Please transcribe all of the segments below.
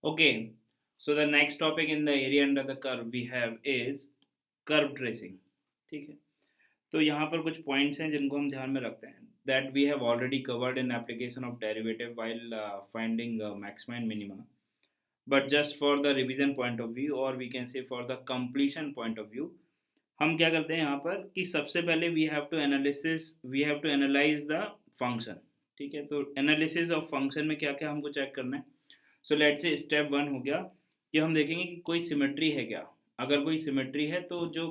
Okay, so the next topic in the area under the curve we have is curve tracing. ठीक है, तो यहाँ पर कुछ पॉइंट्स हैं जिनको हम ध्यान में रखते हैं that we have already covered in application of derivative while finding maxima and minima. But just for the revision point of view or we can say for the completion point of view, हम क्या करते हैं यहाँ पर कि सबसे पहले we have to analyse the function. ठीक है, तो एनालिसिस ऑफ फंक्शन में क्या क्या हमको चेक करना है. So let's say step one हो गया कि हम देखेंगे कि कोई सिमेट्री है क्या. अगर कोई सिमेट्री है तो जो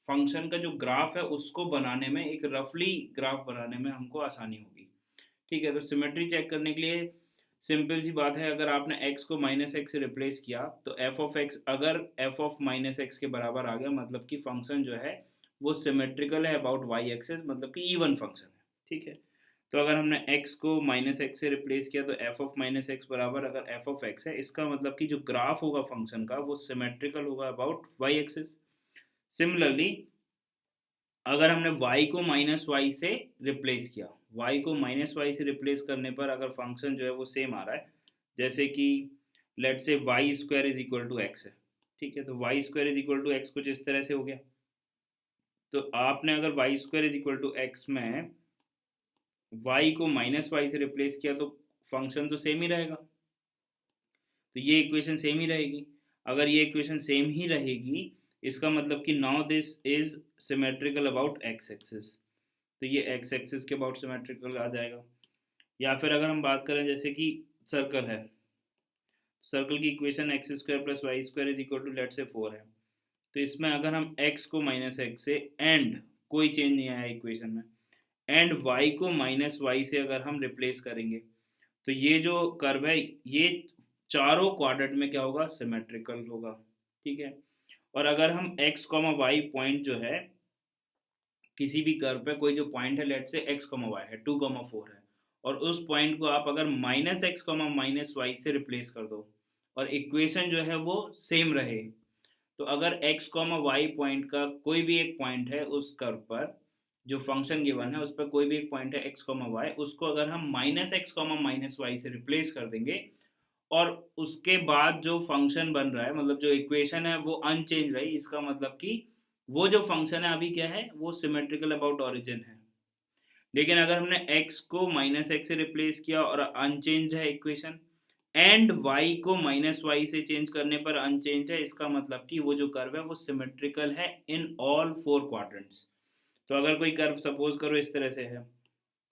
फंक्शन का जो ग्राफ है उसको बनाने में, एक रफली ग्राफ बनाने में हमको आसानी होगी. ठीक है, तो सिमेट्री चेक करने के लिए सिंपल सी बात है, अगर आपने x को माइनस एक्स से रिप्लेस किया तो एफ ऑफ एक्स अगर एफ ऑफ माइनस एक्स के बराबर आ गया मतलब कि फंक्शन जो है वो सिमेट्रिकल है अबाउट वाई एक्सिस, मतलब कि इवन फंक्शन है. ठीक है, तो अगर हमने x को माइनस एक्स से रिप्लेस किया तो एफ ऑफ माइनस एक्स बराबर अगर एफ ऑफ एक्स है, इसका मतलब कि जो ग्राफ होगा फंक्शन का वो सिमेट्रिकल होगा अबाउट वाई एक्सिस. सिमिलरली अगर हमने y को माइनस वाई से रिप्लेस किया, y को माइनस वाई से रिप्लेस करने पर अगर फंक्शन जो है वो सेम आ रहा है, जैसे कि let say Y square is equal to X है. ठीक है, तो Y square is equal to X कुछ इस तरह से हो गया. तो आपने अगर Y square is equal to X में y को माइनस वाई से रिप्लेस किया तो फंक्शन तो सेम ही रहेगा. तो ये इक्वेशन सेम ही रहेगी. अगर ये इक्वेशन सेम ही रहेगी इसका मतलब कि now this is symmetrical about X axis. तो ये एक्स एक्सिस के अबाउट सिमेट्रिकल आ जाएगा. या फिर अगर हम बात करें जैसे कि सर्कल है, सर्कल की equation X square plus Y square is equal to let say 4 है. तो इसमें अगर हम x को माइनस एक्स से एंड कोई चेंज नहीं आया इक्वेशन में एंड y को माइनस वाई से अगर हम रिप्लेस करेंगे तो ये जो कर्व है ये चारों क्वाड्रेंट में क्या होगा, सिमेट्रिकल होगा. ठीक है, और अगर हम x कॉमा वाई पॉइंट जो है किसी भी कर्व पे कोई जो पॉइंट है लेट से x कॉमा वाई है 2,4 है और उस पॉइंट को आप अगर minus X comma minus Y से रिप्लेस कर दो और इक्वेशन जो है वो सेम रहे, तो अगर x कॉमा वाई पॉइंट का कोई भी एक पॉइंट है उस कर्व पर जो फंक्शन गिवन है उस पर कोई भी एक पॉइंट है x कॉमा वाई, उसको अगर हम minus X comma minus Y से रिप्लेस कर देंगे और उसके बाद जो फंक्शन बन रहा है मतलब जो इक्वेशन है वो अनचेंज रही, इसका मतलब कि वो जो फंक्शन है अभी क्या है वो सिमेट्रिकल अबाउट ओरिजिन है. लेकिन अगर हमने x को माइनस एक्स से रिप्लेस किया और अनचेंज है इक्वेशन एंड y को माइनस वाई से चेंज करने पर अनचेंज है, इसका मतलब कि वो जो कर्व है वो सिमेट्रिकल है इन ऑल फोर क्वाड्रेंट्स. तो अगर कोई कर्व सपोज करो इस तरह से है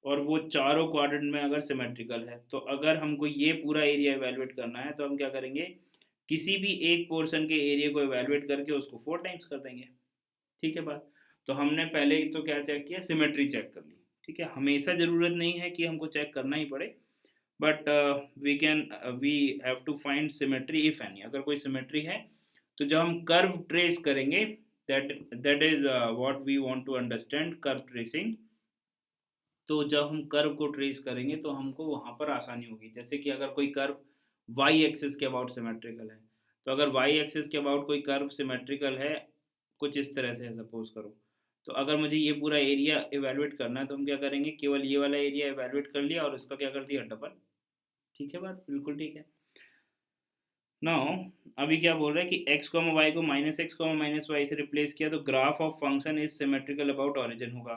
और वो चारों क्वाड्रेंट में अगर सिमेट्रिकल है, तो अगर हमको ये पूरा एरिया इवेलुएट करना है तो हम क्या करेंगे, किसी भी एक पोर्शन के एरिया को इवेलुएट करके उसको 4 टाइम्स कर देंगे. ठीक है बात. तो हमने पहले तो क्या चेक किया, सिमेट्री चेक कर ली. ठीक है, हमेशा ज़रूरत नहीं है कि हमको चेक करना ही पड़े, but we have to find symmetry if any. अगर कोई सिमेट्री है तो जब हम कर्व ट्रेस करेंगे that is what we want to understand curve tracing. तो जब हम कर्व को ट्रेस करेंगे तो हमको वहाँ पर आसानी होगी. जैसे कि अगर कोई कर्व वाई एक्सिस के अबाउट सिमेट्रिकल है, तो अगर वाई एक्सिस के अबाउट कोई कर्व सिमेट्रिकल है कुछ इस तरह से है सपोज करो, तो अगर मुझे ये पूरा एरिया इवेलुएट करना है तो हम क्या करेंगे, केवल ये वाला एरिया इवेलुएट कर लिया और इसका क्या कर दिया, डबल. ठीक है बात, बिल्कुल ठीक है. नाउ अभी क्या बोल रहा है कि x कॉमा वाई को minus X comma minus Y से रिप्लेस किया तो graph of function is symmetrical about origin होगा.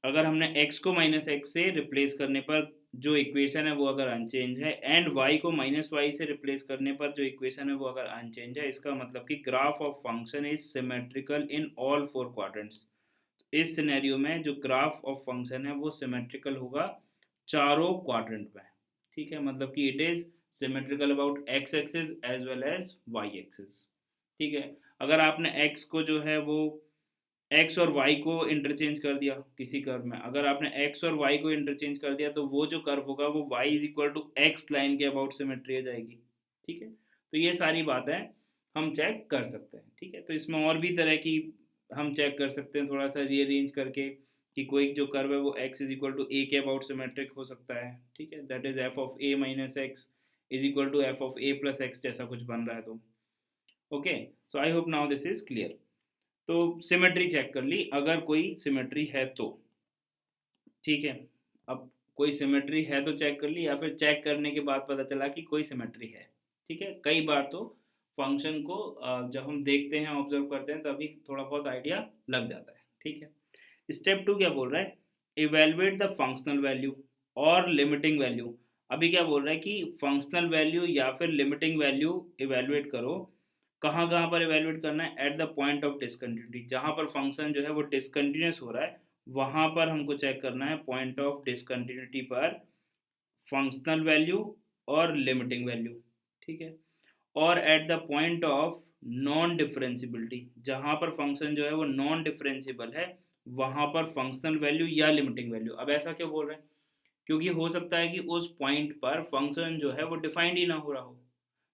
अगर हमने x को माइनस एक्स से रिप्लेस करने पर जो इक्वेशन है वो अगर अनचेंज है एंड y को माइनस वाई से रिप्लेस करने पर जो इक्वेशन है वो अगर अनचेंज है, इसका मतलब कि graph of function is symmetrical in all four quadrants. इस सिनेरियो में जो ग्राफ ऑफ फंक्शन है वो सिमेट्रिकल होगा चारों क्वाड्रेंट में. ठीक है, मतलब कि it is symmetrical about X axis as well as Y axis. ठीक है, अगर आपने x को जो है वो x और y को इंटरचेंज कर दिया किसी कर्व में, अगर आपने x और y को इंटरचेंज कर दिया तो वो जो कर्व होगा वो y is equal to X line के अबाउट सिमेट्री आ जाएगी. ठीक है, तो ये सारी बातें हम चेक कर सकते हैं. ठीक है, तो इसमें और भी तरह की हम चेक कर सकते हैं थोड़ा सा रीअरेंज करके कि कोई जो कर्व है वो x is equal to A के अबाउट सिमेट्रिक हो सकता है. ठीक है, that is F of A minus X is equal to F of A plus X जैसा कुछ बन रहा है. तो okay, so I hope now this is clear. तो सिमेट्री चेक कर ली अगर कोई सिमेट्री है तो. ठीक है, अब कोई सिमेट्री है तो चेक कर ली या फिर चेक करने के बाद पता चला कि कोई सिमेट्री है. ठीक है, कई बार तो फंक्शन को जब हम देखते हैं, ऑब्जर्व करते हैं, तभी थोड़ा बहुत आइडिया लग जाता है। ठीक है, स्टेप 2 क्या बोल रहा है, इवेलुएट द फंक्शनल वैल्यू और लिमिटिंग वैल्यू। अभी क्या बोल रहा है कि फंक्शनल वैल्यू या फिर लिमिटिंग वैल्यू इवेलुएट करो। कहाँ कहाँ पर इवेलुएट करना है, eight the point of discontinuity, जहाँ पर फंक्शन जो है वो डिसकंटिन्यूस हो रहा है, वहाँ पर हमको चेक करना है पॉइंट ऑफ डिसकंटिन्यूटी पर फंक्शनल वैल्यू और लिमिटिंग वैल्यू। ठीक है, और at the point of non differentiability, जहाँ पर फंक्शन जो है वो नॉन डिफरेंशिबल है, वहाँ पर फंक्शनल वैल्यू या लिमिटिंग वैल्यू। अब ऐसा क्यों बोल रहे हैं, क्योंकि हो सकता है कि उस पॉइंट पर फंक्शन जो है वो डिफाइंड ही ना हो रहा हो,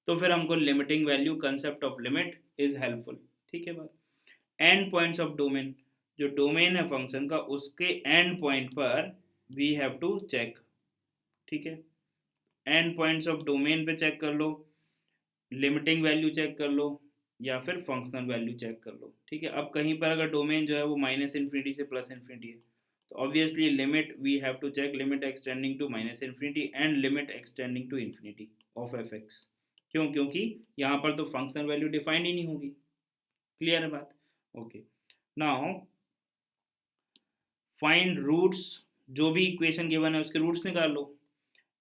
तो फिर हमको limiting value, concept of limit is helpful. ठीक है बात। एंड पॉइंट्स ऑफ डोमेन, जो डोमेन है फंक्शन का, उसके एंड पॉइंट पर वी हैव टू चेक। ठीक है, एंड पॉइंट्स ऑफ डोमेन पे चेक कर लो, लिमिटिंग वैल्यू चेक कर लो, या फिर फंक्शनल वैल्यू चेक कर लो। ठीक है, अब कहीं पर अगर डोमेन जो है वो माइनस इन्फिनिटी से प्लस इन्फिनिटी है, तो obviously limit we have to check limit extending to minus infinity and limit extending to infinity of f x. क्यों, क्योंकि यहाँ पर तो फंक्शनल वैल्यू डिफाइंड ही नहीं होगी। क्लियर है बात? ओके, नाउ फाइंड रूट्स, जो भी इक्वेशन गिवन है उसके रूट्स निकाल लो,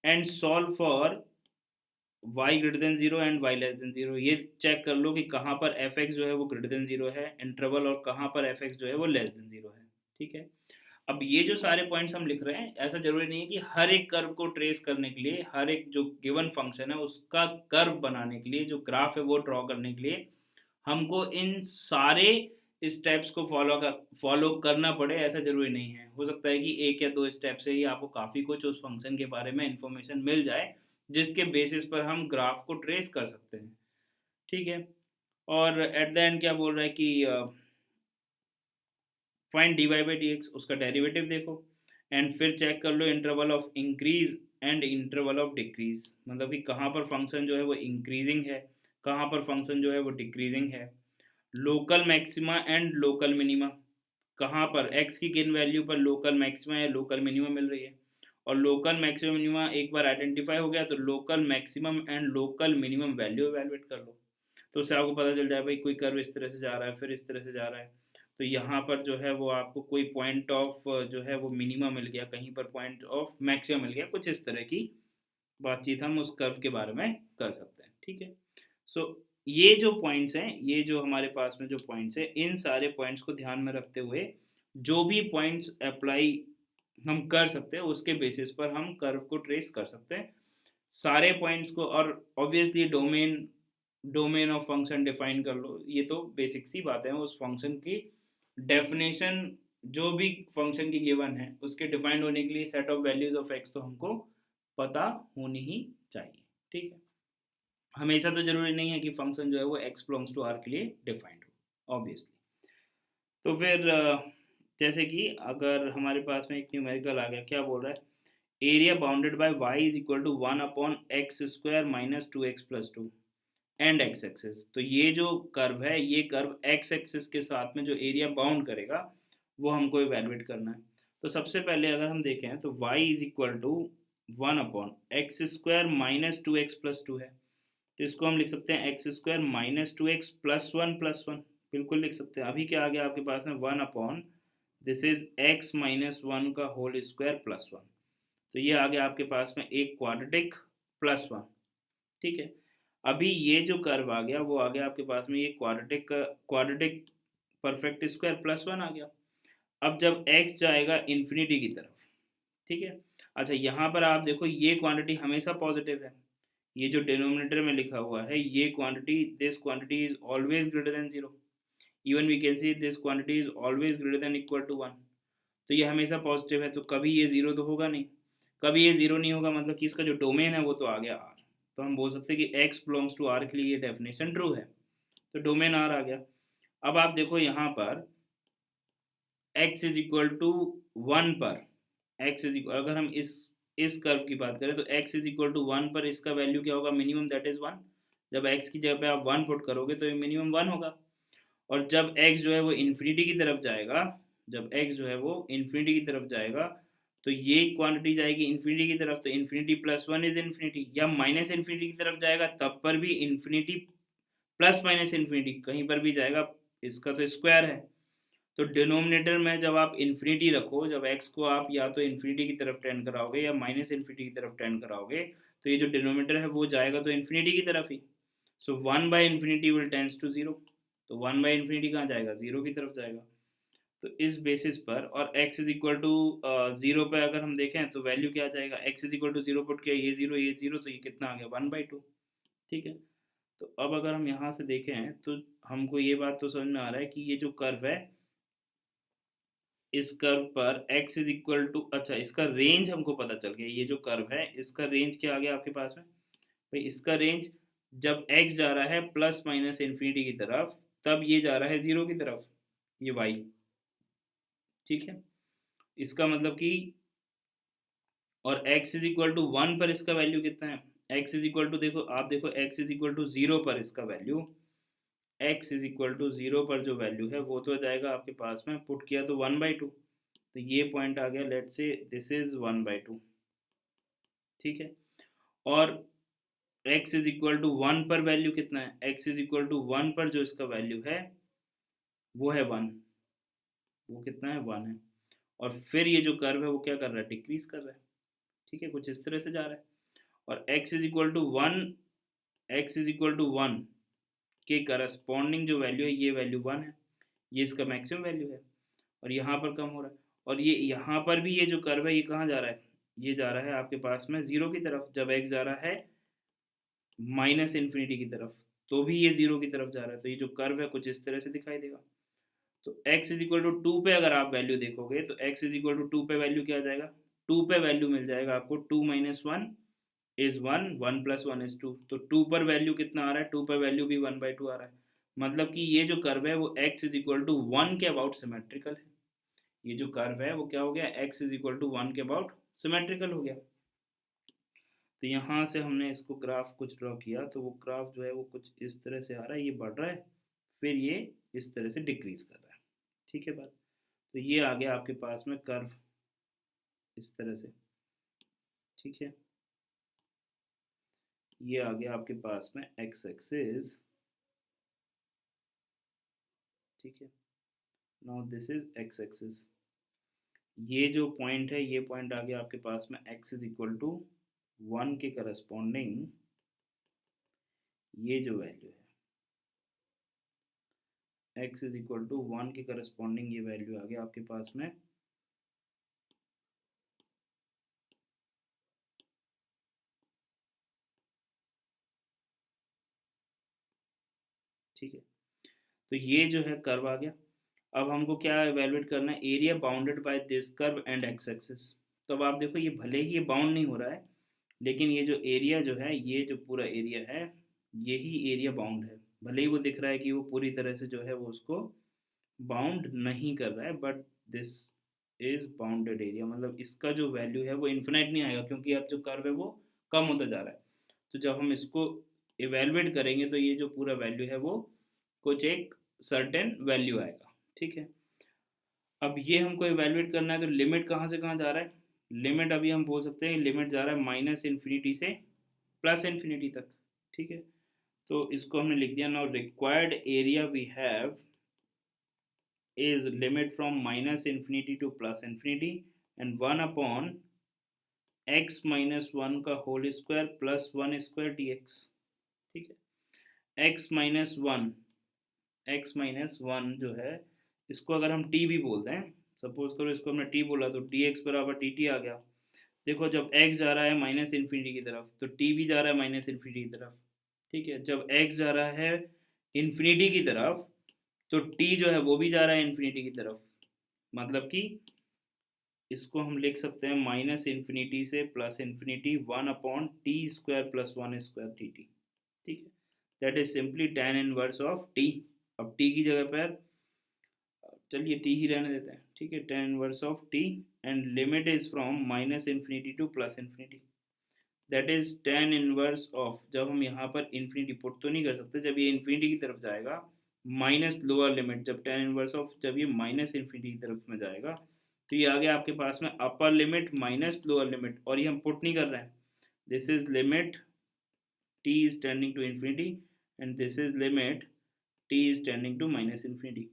and solve for y greater than zero and y less than zero. ये चेक कर लो कि कहाँ पर एफ एक्स जो है वो ग्रेटर देन जीरो है इंटरवल, और कहाँ पर एफ एक्स जो है वो लेस देन जीरो है। ठीक है, अब ये जो सारे पॉइंट्स हम लिख रहे हैं, ऐसा जरूरी नहीं है कि हर एक कर्व को ट्रेस करने के लिए, हर एक जो गिवन फंक्शन है उसका कर्व बनाने के लिए, जो ग्राफ है वो ड्रॉ करने के लिए हमको इन सारे स्टेप्स को फॉलो करना पड़े, ऐसा ज़रूरी नहीं है। हो सकता है कि एक या दो स्टेप से ही आपको काफ़ी कुछ उस फंक्शन के बारे में इंफॉर्मेशन मिल जाए, जिसके बेसिस पर हम ग्राफ को ट्रेस कर सकते हैं। ठीक है, और एट द एंड क्या बोल रहा है कि find d y by d x, उसका डेरिवेटिव देखो, एंड फिर चेक कर लो interval of increase and interval of decrease, मतलब कि कहाँ पर फंक्शन जो है वो इंक्रीजिंग है, कहाँ पर फंक्शन जो है वो डिक्रीजिंग है। Local maxima and local minima, कहाँ पर x की किन वैल्यू पर लोकल मैक्सिमा या लोकल मिनिमा मिल रही है, और लोकल मैक्सिमम मिनिमा एक बार आइडेंटिफाई हो गया तो local maximum and local minimum value evaluate कर लो। तो उससे आपको पता चल जाए भाई कोई कर्व इस तरह से जा रहा है, फिर इस तरह से जा रहा है, तो यहाँ पर जो है वो आपको कोई पॉइंट ऑफ जो है वो मिनिमा मिल गया, कहीं पर पॉइंट ऑफ मैक्सिमम मिल गया, कुछ इस तरह की बातचीत हम उस कर्व के बारे में कर सकते हैं। ठीक है, सो ये जो पॉइंट्स हैं, ये जो हमारे पास में जो पॉइंट्स हैं, इन सारे पॉइंट्स को ध्यान में रखते हुए जो भी पॉइंट्स अप्लाई हम कर सकते हैं उसके बेसिस पर हम कर्व को ट्रेस कर सकते हैं सारे पॉइंट्स को। और obviously domain, domain of function define कर लो, ये तो बेसिक सी बात है। उस फंक्शन की डेफिनेशन जो भी फंक्शन की गिवन है उसके डिफाइंड होने के लिए set of values of x तो हमको पता होनी ही चाहिए। ठीक है, हमेशा तो जरूरी नहीं है कि फंक्शन जो है वो एक्स बिलोंग्स टू आर के लिए डिफाइंड हो ऑब्वियसली। तो फिर जैसे कि अगर हमारे पास में एक न्यूमेरिकल आ गया, क्या बोल रहा है, area bounded by y is equal to one upon x square minus two x plus two and x axis. तो ये जो कर्व है, ये कर्व एक्स एक्सिस के साथ में जो एरिया बाउंड करेगा वो हमको इवेलुएट करना है। तो सबसे पहले अगर हम देखें तो y is equal to one upon x square minus two x plus two है, तो इसको हम लिख सकते हैं x square minus two x plus one, बिल्कुल लिख सकते हैं। अभी क्या आ गया आपके पास में, one upon this is x minus one का होल स्क्वायर प्लस वन, तो ये आ गया आपके पास में एक क्वाड्रेटिक प्लस वन। ठीक है, अभी ये जो कर्व आ गया वो आ गया आपके पास में ये क्वाड्रेटिक का quadratic perfect square plus one आ गया। अब जब x जाएगा इन्फिनिटी की तरफ, ठीक है, अच्छा यहाँ पर आप देखो ये क्वांटिटी हमेशा पॉजिटिव है, ये जो डिनोमिनेटर में लिखा हुआ है ये quantity, this quantity is always greater than zero, even we can see this quantity is always greater than equal to one. तो ये हमेशा पॉजिटिव है, तो कभी ये जीरो तो होगा नहीं, कभी ये जीरो नहीं होगा, मतलब कि इसका जो डोमेन है वो तो आ गया आर। तो हम बोल सकते हैं कि x बिलोंग्स टू आर के लिए ये डेफिनेशन ट्रू है, तो डोमेन आर आ गया। अब आप देखो यहाँ पर x is equal to one पर, x इज इक्वल, अगर हम इस कर्व की बात करें तो x is equal to one पर इसका वैल्यू क्या होगा, मिनिमम, दैट इज वन। जब x की जगह पे आप वन पुट करोगे तो ये मिनिमम वन होगा। और जब x जो है वो इन्फिनिटी की तरफ जाएगा, जब x जो है वो इन्फिनिटी की तरफ जाएगा तो ये क्वांटिटी जाएगी इन्फिनिटी की तरफ, तो infinity plus one is infinity, या माइनस इन्फिनिटी की तरफ जाएगा तब पर भी इन्फिनिटी प्लस माइनस इन्फिनिटी कहीं पर भी जाएगा, इसका तो स्क्वायर है। तो डिनोमिनेटर में जब आप इन्फिनिटी रखो, जब एक्स को आप या तो इन्फिनिटी की तरफ टेंड कराओगे या माइनस इन्फिनिटी की तरफ टेंड कराओगे, तो ये जो डिनोमिनेटर है वो जाएगा तो इन्फिनिटी की तरफ ही। So one by infinity will tends to zero, तो वन बाई इन्फिनिटी कहाँ जाएगा, जीरो की तरफ जाएगा। तो इस बेसिस पर, और x is equal to zero पे अगर हम देखें तो वैल्यू क्या आ जाएगा, x is equal to zero put किया, ये जीरो, तो ये कितना आ गया 1/2। ठीक है, तो अब अगर हम यहाँ से देखें तो हमको ये बात तो समझ में आ रहा है कि ये जो कर्व है, इस कर्व पर x इज इक्वल टू, अच्छा इसका रेंज हमको पता चल गया, ये जो कर्व है इसका रेंज क्या आ गया आपके पास में भाई, इसका रेंज जब x जा रहा है प्लस माइनस इन्फिनिटी की तरफ, तब ये जा रहा है जीरो की तरफ, ये y। ठीक है, इसका मतलब कि, और x is equal to one पर इसका वैल्यू कितना है, x इज इक्वल टू, देखो आप देखो x is equal to zero पर इसका value, x is equal to zero पर जो वैल्यू है वो तो जाएगा आपके पास में, पुट किया तो 1/2, तो ये पॉइंट आ गया, लेट से दिस इज 1/2। ठीक है, और x is equal to one पर वैल्यू कितना है, x is equal to one पर जो इसका वैल्यू है वो है वन, वो कितना है, वन है। और फिर ये जो कर्व है वो क्या कर रहा है, डिक्रीज कर रहा है। ठीक है, कुछ इस तरह से जा रहा है, और x is equal to one, x is equal to one के करस्पॉन्डिंग जो वैल्यू है ये वैल्यू वन है, ये इसका मैक्सिमम वैल्यू है, और यहाँ पर कम हो रहा है। और ये यहाँ पर भी ये जो कर्व है ये कहाँ जा रहा है, ये जा रहा है आपके पास में जीरो की तरफ, जब x जा रहा है माइनस इन्फिनिटी की तरफ तो भी ये जीरो की तरफ जा रहा है, तो ये जो कर्व है कुछ इस तरह से दिखाई देगा। तो x is equal to two पे अगर आप वैल्यू देखोगे तो x is equal to two पे वैल्यू क्या आ जाएगा, टू पे वैल्यू मिल जाएगा आपको, two minus one is one, one plus one is two, तो टू पर वैल्यू कितना आ रहा है, टू पर वैल्यू भी 1/2 आ रहा है। मतलब कि ये जो कर्व है वो x is equal to one के अबाउट सिमेट्रिकल है, ये जो कर्व है वो क्या हो गया, x is equal to one के अबाउट सिमेट्रिकल हो गया। तो यहाँ से हमने इसको ग्राफ कुछ ड्रॉ किया, तो वो ग्राफ जो है वो कुछ इस तरह से आ रहा है, ये बढ़ रहा है, फिर ये इस तरह से डिक्रीज कर रहा है। ठीक है बात, तो ये आ गया आपके पास में कर्व इस तरह से। ठीक है, ये आ गया आपके पास में x एक्सिस। ठीक है, now this is x axis, ये जो पॉइंट है ये पॉइंट आ गया आपके पास में x is equal to one के करस्पॉन्डिंग ये जो वैल्यू है, x is equal to one के करस्पॉन्डिंग ये वैल्यू आ गया आपके पास में। ठीक है, तो ये जो है कर्व आ गया। अब हमको क्या एवेलुएट करना है, area bounded by this curve and x axis. तो अब आप देखो ये भले ही ये बाउंड नहीं हो रहा है, लेकिन ये जो एरिया जो है, ये जो पूरा एरिया है, यही एरिया बाउंड है। भले ही वो दिख रहा है कि वो पूरी तरह से जो है वो उसको बाउंड नहीं कर रहा है, but this is bounded area, मतलब इसका जो वैल्यू है वो इन्फिनाइट नहीं आएगा, क्योंकि अब जो कर्व है वो कम होता जा रहा है। तो जब हम इसको इवेलुएट करेंगे तो ये जो पूरा वैल्यू है वो कुछ एक सर्टेन वैल्यू आएगा। ठीक है, अब ये हमको इवेलुएट करना है, तो लिमिट कहाँ से कहाँ जा रहा है, लिमिट अभी हम बोल सकते हैं लिमिट जा रहा है माइनस इन्फिनिटी से प्लस इन्फिनिटी तक। ठीक है, तो इसको हमने लिख दिया, now required area we have is limit from minus infinity to plus infinity and one upon x minus one का whole square plus one square d x. ठीक है, एक्स माइनस वन जो है, इसको अगर हम टी भी बोलते हैं, सपोज करो इसको हमने टी बोला, तो डी एक्स बराबर डी टी आ गया। देखो जब x जा रहा है माइनस इन्फिनिटी की तरफ तो t भी जा रहा है माइनस इन्फिनिटी की तरफ। ठीक है, जब x जा रहा है इन्फिनिटी की तरफ तो t जो है वो भी जा रहा है इन्फिनिटी की तरफ, मतलब कि इसको हम लिख सकते हैं माइनस इन्फिनिटी से plus infinity one upon T square plus one square T T. ठीक है, that is simply tan inverse of t। अब t की जगह पर चलिए t ही रहने देते हैं। ठीक है, tan inverse of t and limit is from minus infinity to plus infinity, that is tan inverse of, जब हम यहाँ पर इन्फिनिटी पुट तो नहीं कर सकते, जब ये इन्फिनिटी की तरफ जाएगा, माइनस लोअर लिमिट, जब tan इनवर्स ऑफ जब ये माइनस इन्फिनिटी की तरफ में जाएगा तो ये आ गया आपके पास में upper limit minus lower limit, और ये हम पुट नहीं कर रहे हैं, this is limit t is tending to infinity and this is limit t is tending to minus infinity।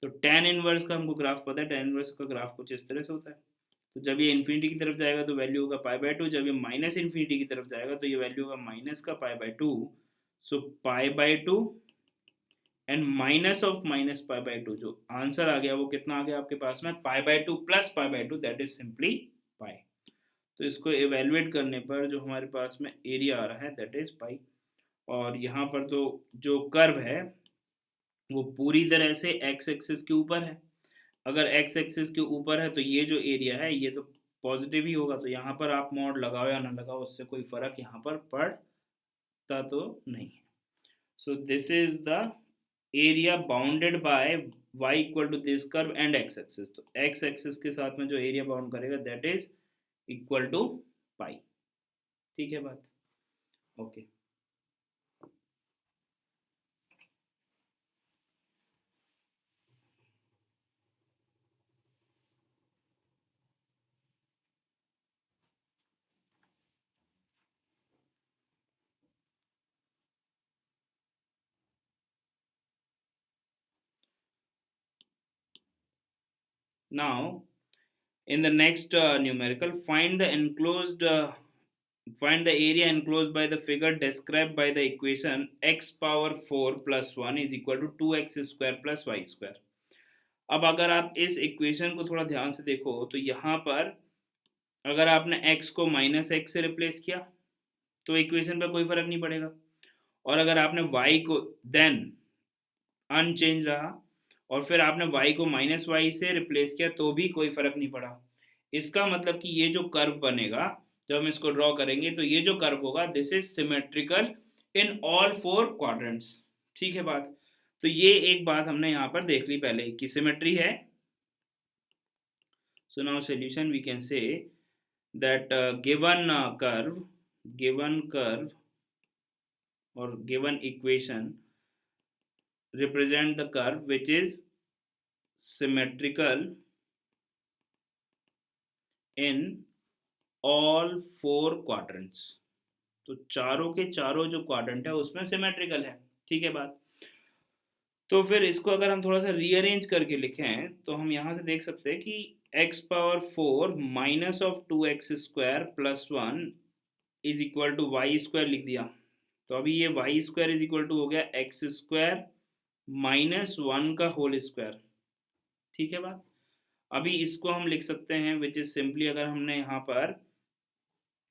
तो tan इनवर्स का हमको ग्राफ पता है, tan इनवर्स का ग्राफ कुछ इस तरह से होता है। तो जब ये इन्फिनिटी की तरफ जाएगा तो वैल्यू होगा पाई बाय 2, जब ये माइनस इन्फिनिटी की तरफ जाएगा तो ये वैल्यू होगा माइनस का pi by 2। So pi by 2 and minus of minus pi by 2, जो आंसर आ गया वो कितना आ गया आपके पास में, pi by 2 plus pi by 2, that is simply पाई। तो इसको एवेल्युएट करने पर जो हमारे पास में एरिया आ रहा है दैट इज पाई। और यहाँ पर तो जो कर्व है वो पूरी तरह से एक्स एक्सिस के ऊपर है। अगर एक्स एक्सिस के ऊपर है तो ये जो एरिया है ये तो पॉजिटिव ही होगा, तो यहाँ पर आप मॉड लगाओ या ना लगाओ उससे कोई फर्क यहाँ पर पड़ता तो नहीं है। So this is the area bounded by y equal to this curve and x axis. तो एक्स एक्सिस के साथ में जो एरिया बाउंड करेगा that is equal to pi. ठीक है बात, okay. Now, in the next numerical, find the area enclosed by the figure described by the equation x power 4 plus 1 is equal to 2x square plus y square। अब अगर आप इस equation को थोड़ा ध्यान से देखो तो यहाँ पर अगर आपने x को माइनस एक्स से रिप्लेस किया तो इक्वेशन पर कोई फर्क नहीं पड़ेगा, और अगर आपने y को देन अनचेंज रहा और फिर आपने y को माइनस वाई से रिप्लेस किया तो भी कोई फर्क नहीं पड़ा। इसका मतलब कि ये जो कर्व बनेगा जब हम इसको ड्रॉ करेंगे तो ये जो कर्व होगा this is symmetrical in all 4 quadrants. ठीक है बात, तो ये एक बात हमने यहाँ पर देख ली पहले कि सिमेट्री है। So now solution we can say that given curve और given equation represent the curve which is symmetrical in all 4 quadrants। तो चारों के चारों जो क्वाड्रेंट है उसमें सिमेट्रिकल है। ठीक है बात, तो फिर इसको अगर हम थोड़ा सा रीअरेंज करके लिखें तो हम यहाँ से देख सकते हैं कि x power 4 minus of 2x square plus 1 is equal to y square लिख दिया। तो अभी ये y square is equal to हो गया एक्स स्क्वायर माइनस 1 का होल स्क्वायर। ठीक है बात, अभी इसको हम लिख सकते हैं विच इज सिंपली, अगर हमने यहाँ पर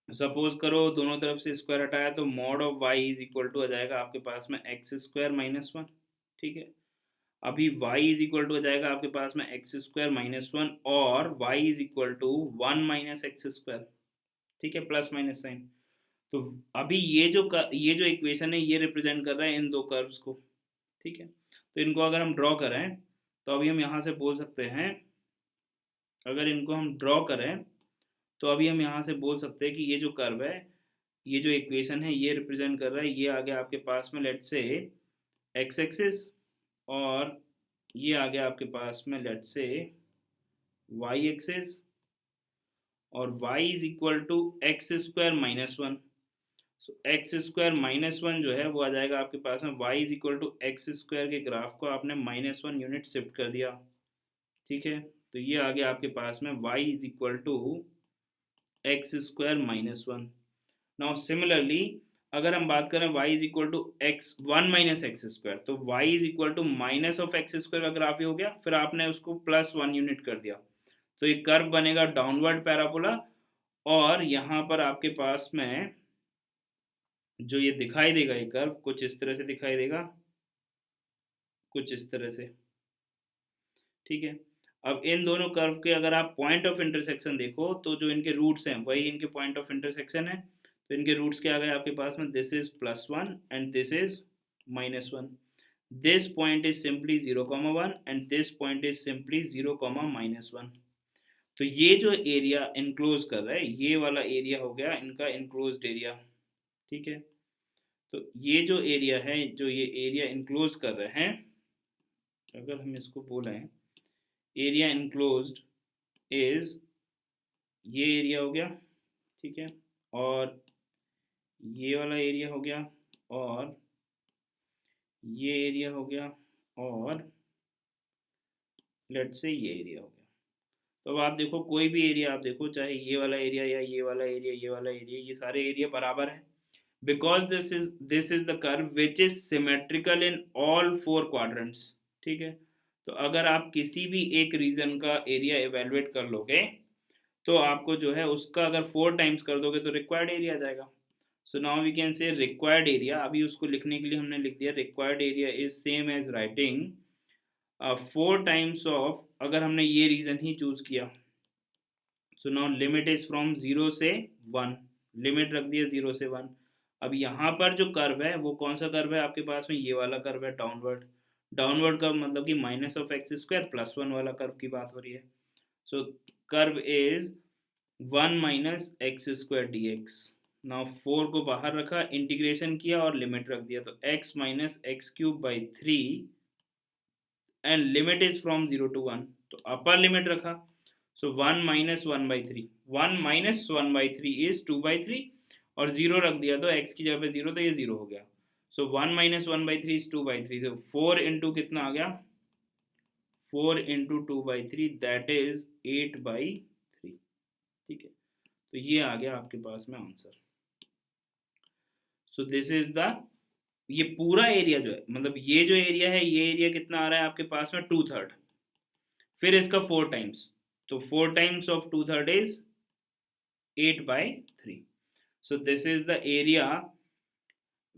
सपोज करो दोनों तरफ से स्क्वायर हटाया तो mod of y is equal to आ जाएगा आपके पास में एक्स स्क्वायर माइनस 1। ठीक है, अभी y इज इक्वल टू आ जाएगा आपके पास में एक्स स्क्वायर माइनस 1 और y is equal to 1 minus x square. ठीक है, प्लस माइनस साइन। तो अभी ये जो इक्वेशन है ये रिप्रेजेंट कर रहा है इन दो कर्व्स को। ठीक है, तो इनको अगर हम ड्रॉ करें तो अभी हम यहाँ से बोल सकते हैं, अगर इनको हम ड्रॉ करें तो अभी हम यहाँ से बोल सकते हैं कि ये जो कर्व है, ये जो इक्वेशन है ये रिप्रेजेंट कर रहा है, ये आ गया आपके पास में लेट्स से एक्स एक्सिस और ये आ गया आपके पास में लेट्स से वाई एक्सिस, और y is equal to x square minus 1। So x square minus 1 जो है वो आ जाएगा आपके पास में y is equal to x square के ग्राफ को आपने माइनस 1 यूनिट शिफ्ट कर दिया। ठीक है, तो ये आ गया आपके पास में y is equal to x square minus 1। Now similarly अगर हम बात करें y is equal to x 1 minus x square, तो y is equal to minus of x square का ग्राफ ही हो गया, फिर आपने उसको प्लस 1 यूनिट कर दिया तो एक कर्व बनेगा डाउनवर्ड पैराबोला, और यहाँ पर आपके पास में जो ये दिखाई देगा ये कर्व कुछ इस तरह से दिखाई देगा, कुछ इस तरह से। ठीक है, अब इन दोनों कर्व के अगर आप पॉइंट ऑफ इंटरसेक्शन देखो तो जो इनके रूट्स हैं वही इनके पॉइंट ऑफ इंटरसेक्शन है। तो इनके रूट्स क्या आ गए आपके पास में, this is plus 1 and this is minus 1। This point is simply 0,1 and this point is simply 0,-1। तो ये जो एरिया इनक्लोज कर रहा है ये वाला एरिया हो गया इनका इनक्लोज्ड एरिया। ठीक है, तो ये जो एरिया है, जो ये एरिया इनक्लोज कर रहे हैं, अगर हम इसको बोलें एरिया इनक्लोज्ड इज ये एरिया हो गया, ठीक है, और ये वाला एरिया हो गया, और ये एरिया हो गया, और लेट्स से ये एरिया हो गया। तो अब आप देखो कोई भी एरिया आप देखो, चाहे ये वाला एरिया या ये वाला एरिया, ये वाला एरिया, ये सारे एरिया बराबर है, because this is the curve which is symmetrical in all four quadrants, ठीक है। तो अगर आप किसी भी एक रीजन का एरिया एवेलुएट कर लोगे तो आपको जो है उसका अगर 4 टाइम्स कर दोगे तो रिक्वायर्ड एरिया आ जाएगा। So now we can say required area, अभी उसको लिखने के लिए हमने लिख दिया required area is same as writing 4 times of, अगर हमने ये रीजन ही चूज किया, so now limit is from 0 से 1, लिमिट रख दिया 0 से 1। अब यहाँ पर जो कर्व है वो कौन सा कर्व है आपके पास में, ये वाला कर्व है डाउनवर्ड। डाउनवर्ड कर्व मतलब कि minus of x square plus 1 वाला कर्व की बात हो रही है। So curve is 1 minus x square d x. Now 4 को बाहर रखा, इंटीग्रेशन किया और लिमिट रख दिया, तो x minus x cube by 3 and limit is from 0 to 1, तो अपर लिमिट रखा, सो 1 minus 1 by 3, 1 minus 1 by 3 is 2 by 3, और 0 रख दिया तो x की जगह पे 0, तो ये 0 हो गया। सो 1 माइनस 1 बाई 3 इज 2 बाई 3, तो 4 इंटू कितना आ गया, 4 into 2 by 3 that is 8 by 3, ठीक है। तो ये आ गया आपके पास में answer. So this is the, ये पूरा एरिया जो है, मतलब ये जो एरिया है, ये एरिया कितना आ रहा है आपके पास में 2/3, फिर इसका 4 टाइम्स, तो 4 times of 2/3 is 8 by 3। So this is the area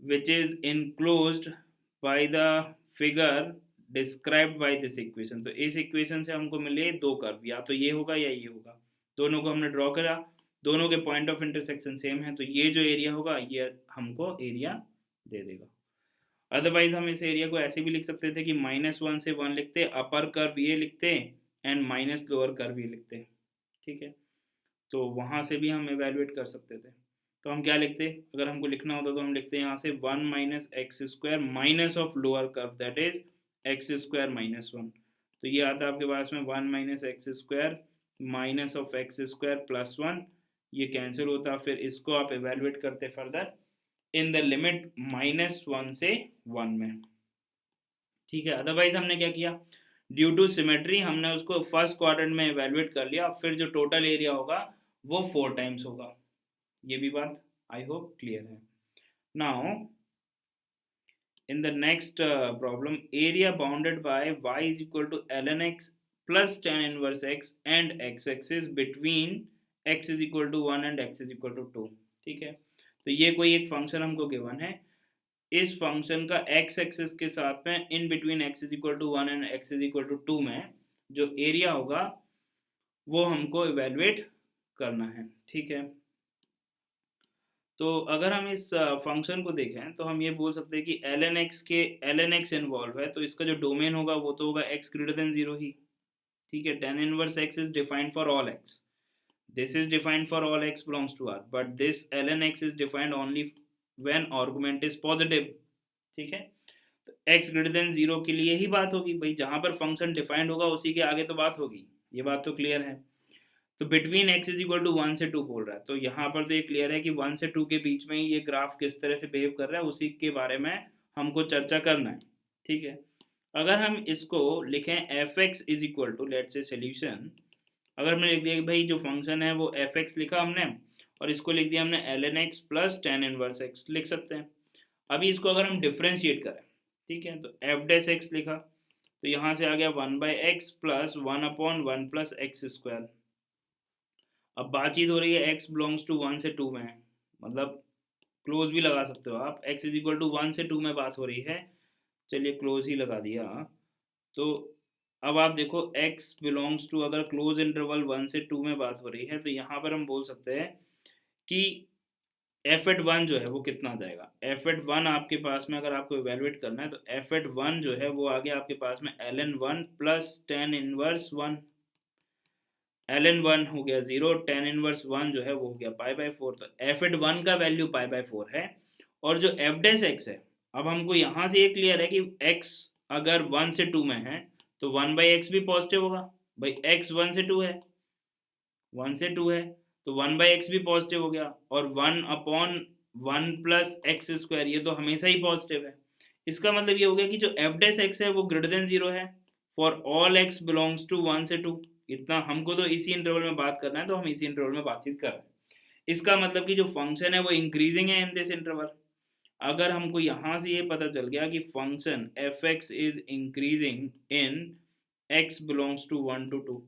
which is enclosed by the figure described by this equation। तो इस इक्वेशन से हमको मिले दो कर्व, या तो ये होगा या ये होगा, दोनों को हमने ड्रॉ करा, दोनों के पॉइंट ऑफ इंटरसेक्शन सेम है, तो ये जो एरिया होगा ये हमको एरिया दे देगा। अदरवाइज हम इस एरिया को ऐसे भी लिख सकते थे कि -1 से 1 लिखते, अपर कर्व ये लिखते एंड माइनस लोअर कर्व ये लिखते, ठीक है। तो वहाँ से भी हम एवेलुएट कर सकते थे। तो हम क्या लिखते, अगर हमको लिखना होता तो हम लिखते यहाँ से 1 minus x square minus of lower curve that is x square minus 1, तो ये आता है आपके पास में 1 minus x square minus of x square plus 1, ये कैंसिल होता, फिर इसको आप एवेलुएट करते फर्दर इन द लिमिट -1 से 1 में, ठीक है। अदरवाइज हमने क्या किया, ड्यू टू सिमेट्री हमने उसको फर्स्ट क्वाड्रेंट में एवेलुएट कर लिया, फिर जो टोटल एरिया होगा वो 4 टाइम्स होगा। ये भी बात आई होप क्लियर है। Now in the next problem, area bounded by y is equal to ln x plus tan inverse x and x axis between x is equal to 1 and x is equal to 2, ठीक है। तो ये कोई एक function हमको given है, इस function का x एक्सिस के साथ में in between x is equal to 1 and x is equal to 2 में जो एरिया होगा वो हमको इवेलुएट करना है, ठीक है। तो अगर हम इस फंक्शन को देखें तो हम ये बोल सकते हैं कि ln x इन्वॉल्व है, तो इसका जो डोमेन होगा वो तो होगा x ग्रेटर देन 0 ही, ठीक है। tan inverse x is defined for all x, this is defined for all x belongs to R, but this ln x is defined only when argument is positive, ठीक है। तो x greater than 0 के लिए ही बात होगी भाई, जहां पर फंक्शन डिफाइंड होगा उसी के आगे तो बात होगी, ये बात तो क्लियर है। तो between x is equal to 1 से 2 बोल रहा है, तो यहाँ पर तो ये क्लियर है कि 1 से 2 के बीच में ही ये ग्राफ किस तरह से बिहेव कर रहा है उसी के बारे में हमको चर्चा करना है, ठीक है। अगर हम इसको लिखें f x is equal to let say solution, अगर हमने लिख दिया कि भाई जो फंक्शन है वो एफ एक्स लिखा हमने और इसको लिख दिया हमने ln x plus tan inverse x लिख सकते हैं। अभी इसको अगर हम डिफ्रेंशिएट करें, ठीक है, तो एफ डैश एक्स लिखा, तो यहाँ से आ गया 1 by x plus 1/1 plus x square. अब बातचीत हो रही है x बिलोंग्स टू 1 से 2 में, मतलब क्लोज भी लगा सकते हो आप, x इज इक्वल टू 1 से 2 में बात हो रही है, चलिए क्लोज ही लगा दिया। तो अब आप देखो x बिलोंग्स टू, अगर क्लोज इंटरवल 1 से 2 में बात हो रही है तो यहाँ पर हम बोल सकते हैं कि एफ एट 1 जो है वो कितना आ जाएगा, एफ एट 1 आपके पास में अगर आपको इवेलुएट करना है तो एफ एट 1 जो है वो आ गया आपके पास में ln 1 plus tan inverse 1, ln 1 हो गया 0, tan इनवर्स 1 जो है वो हो गया π/4, तो एफ एट 1 का वैल्यू π/4 है। और जो एफ डैश एक्स है, अब हमको यहाँ से ये क्लियर है कि x अगर 1 से 2 में है तो 1 बाई एक्स भी पॉजिटिव होगा, भाई x 1 से 2 है, 1 से 2 है तो 1/x भी पॉजिटिव हो गया, और 1/1 प्लस एक्स स्क्वायर ये तो हमेशा ही पॉजिटिव है। इसका मतलब ये हो गया कि जो एफ डैश एक्स है वो ग्रेटर देन 0 है for all x belongs to 1 से 2। इतना हमको तो इसी इंटरवल में बात करना है, तो हम इसी इंटरवल में बातचीत कर रहे हैं। इसका मतलब कि जो फंक्शन है वो इंक्रीजिंग है इन दिस इंटरवल। अगर हमको यहाँ से ये पता चल गया कि function f x is increasing in x belongs to 1 to 2,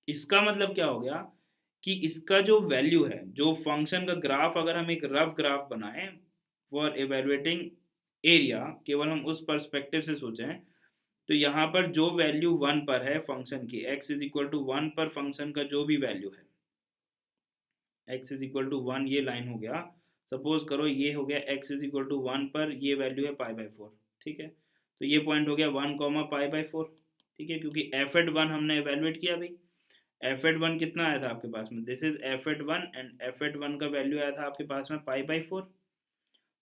इसका मतलब क्या हो गया कि इसका जो वैल्यू है, जो फंक्शन का ग्राफ, अगर हम एक रफ ग्राफ बनाएं फॉर एवेलुएटिंग एरिया, केवल हम उस पर्सपेक्टिव से सोचें, तो यहाँ पर जो वैल्यू 1 पर है फंक्शन की, x इज इक्वल टू 1 पर फंक्शन का जो भी वैल्यू है, x इज इक्वल टू 1 ये लाइन हो गया। सपोज करो ये हो गया x इज इक्वल टू 1 पर ये वैल्यू है π/4, ठीक है। तो ये पॉइंट हो गया 1, π/4, ठीक है, क्योंकि एफ एट वन हमने एवेलुएट किया भाई। एफ एट वन कितना आया था आपके पास में, this is f at one, and f at one का वैल्यू आया था आपके पास में π/4।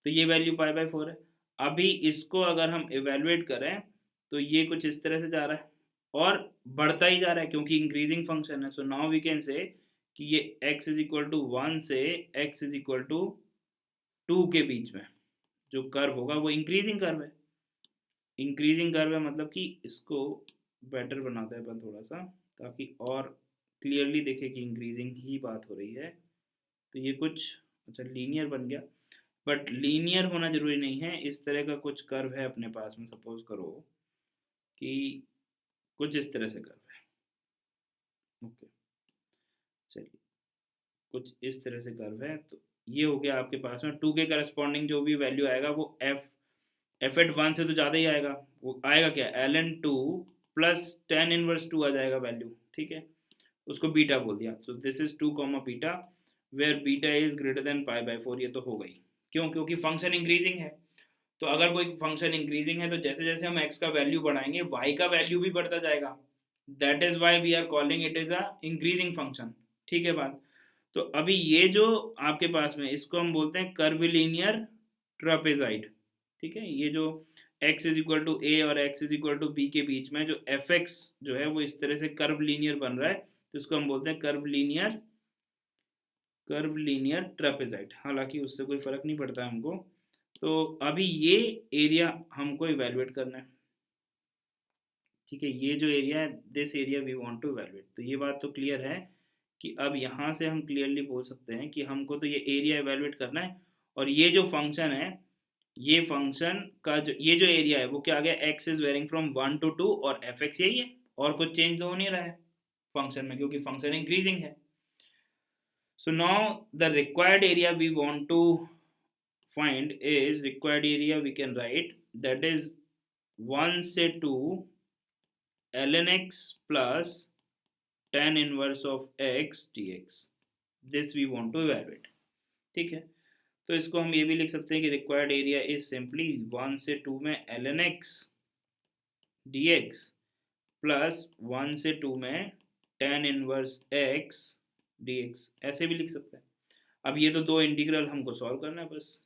तो ये वैल्यू π/4 है। अभी इसको अगर हम इवेलुएट करें तो ये कुछ इस तरह से जा रहा है और बढ़ता ही जा रहा है क्योंकि इंक्रीजिंग फंक्शन है। सो नाउ वी कैन से कि ये x इज इक्वल टू 1 से x इज इक्वल टू 2 के बीच में जो कर्व होगा वो इंक्रीजिंग कर्व है। इंक्रीजिंग कर्व है मतलब कि इसको बेटर बनाते हैं अपन थोड़ा सा, ताकि और क्लियरली देखे कि इंक्रीजिंग ही बात हो रही है। तो ये कुछ अच्छा लीनियर बन गया, बट लीनियर होना जरूरी नहीं है। इस तरह का कुछ कर्व है अपने पास में, सपोज करो कि कुछ इस तरह से कर्व है, ओके चलिए, कुछ इस तरह से कर्व है। तो ये हो गया आपके पास में 2 के करस्पॉन्डिंग जो भी वैल्यू आएगा वो एफ एट 1 से तो ज़्यादा ही आएगा। वो आएगा क्या, ln 2 प्लस tan इनवर्स 2 आ जाएगा वैल्यू, ठीक है। उसको बीटा बोल दिया। So this is 2 beta where beta is greater than π/4। ये तो हो गई, क्यों, क्योंकि फंक्शन इंक्रीजिंग है। तो अगर कोई फंक्शन इंक्रीजिंग है तो जैसे जैसे हम x का वैल्यू बढ़ाएंगे y का वैल्यू भी बढ़ता जाएगा। That is why we are calling it is a increasing function, ठीक है बात। तो अभी ये जो आपके पास में, इसको हम बोलते हैं कर्विलीनियर ट्रापेजाइड, ठीक है। ये जो x is equal to a और x is equal to b के बीच में जो एफ एक्स जो है वो इस तरह से कर्व लीनियर बन रहा है, तो इसको हम बोलते हैं कर्व लीनियर ट्रापेजाइड। हालांकि उससे कोई फर्क नहीं पड़ता हमको। तो अभी ये एरिया हमको इवेलुएट करना है, ठीक है। ये जो एरिया है, this area we want to evaluate. तो ये बात तो क्लियर है कि अब यहाँ से हम क्लियरली बोल सकते हैं कि हमको तो ये एरिया इवेलुएट करना है। और ये जो फंक्शन है, ये फंक्शन का जो ये जो एरिया है वो क्या आ गया, x is varying from 1 to 2 और एफ एक्स यही है, और कुछ चेंज तो हो नहीं रहा है फंक्शन में क्योंकि फंक्शन इंक्रीजिंग है। So now the required area we want to find is, required area we can write that is 1 से 2 ln x plus tan inverse of x dx. This we want to evaluate, ठीक है। तो इसको हम ये भी लिख सकते हैं कि रिक्वायर्ड एरिया इज सिंपली 1 से 2 में ln x dx प्लस 1 से 2 में tan इनवर्स x dx, ऐसे भी लिख सकते हैं। अब ये तो दो इंटीग्रल हमको सॉल्व करना है बस,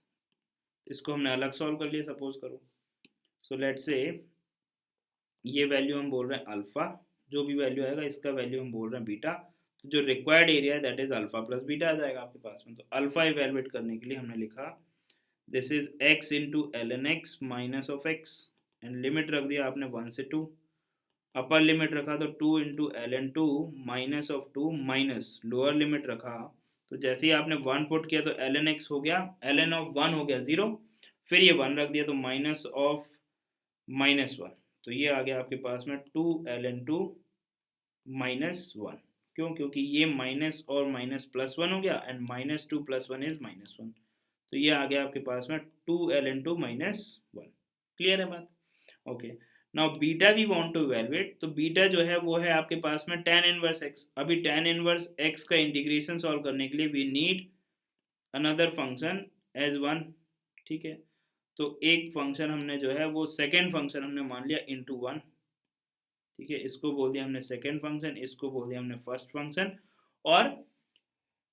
इसको हमने अलग सॉल्व कर लिया सपोज करो। सो लेट्स से ये वैल्यू हम बोल रहे हैं अल्फा, जो भी वैल्यू आएगा इसका वैल्यू हम बोल रहे हैं बीटा। तो जो रिक्वायर्ड एरिया है that is alpha plus beta आ जाएगा आपके पास में। तो अल्फा इवेलुएट करने के लिए हमने लिखा this is x into l n x minus of x, and limit रख दिया आपने 1 से 2। अपर लिमिट रखा तो 2 into l n two minus of 2 minus lower limit रखा। तो जैसे ही आपने 1 पुट किया तो एल एन एक्स हो गया, एल एन ऑफ 1 हो गया 0, फिर ये 1 रख दिया तो माइनस ऑफ -1। तो ये आ गया आपके पास में 2 ln 2 -1। क्यों, क्योंकि ये माइनस और माइनस प्लस 1 हो गया, एंड -2 + 1 इज -1। तो ये आ गया आपके पास में 2 ln 2 -1। क्लियर है बात, okay. Now beta we want to evaluate. तो बीटा जो है वो है आपके पास में tan इनवर्स x। अभी tan इनवर्स x का इंटीग्रेशन सॉल्व करने के लिए we need another function as 1, ठीक है। तो एक फंक्शन हमने जो है वो सेकेंड फंक्शन हमने मान लिया इंटू 1, ठीक है। इसको बोल दिया हमने सेकेंड फंक्शन, इसको बोल दिया हमने फर्स्ट फंक्शन, और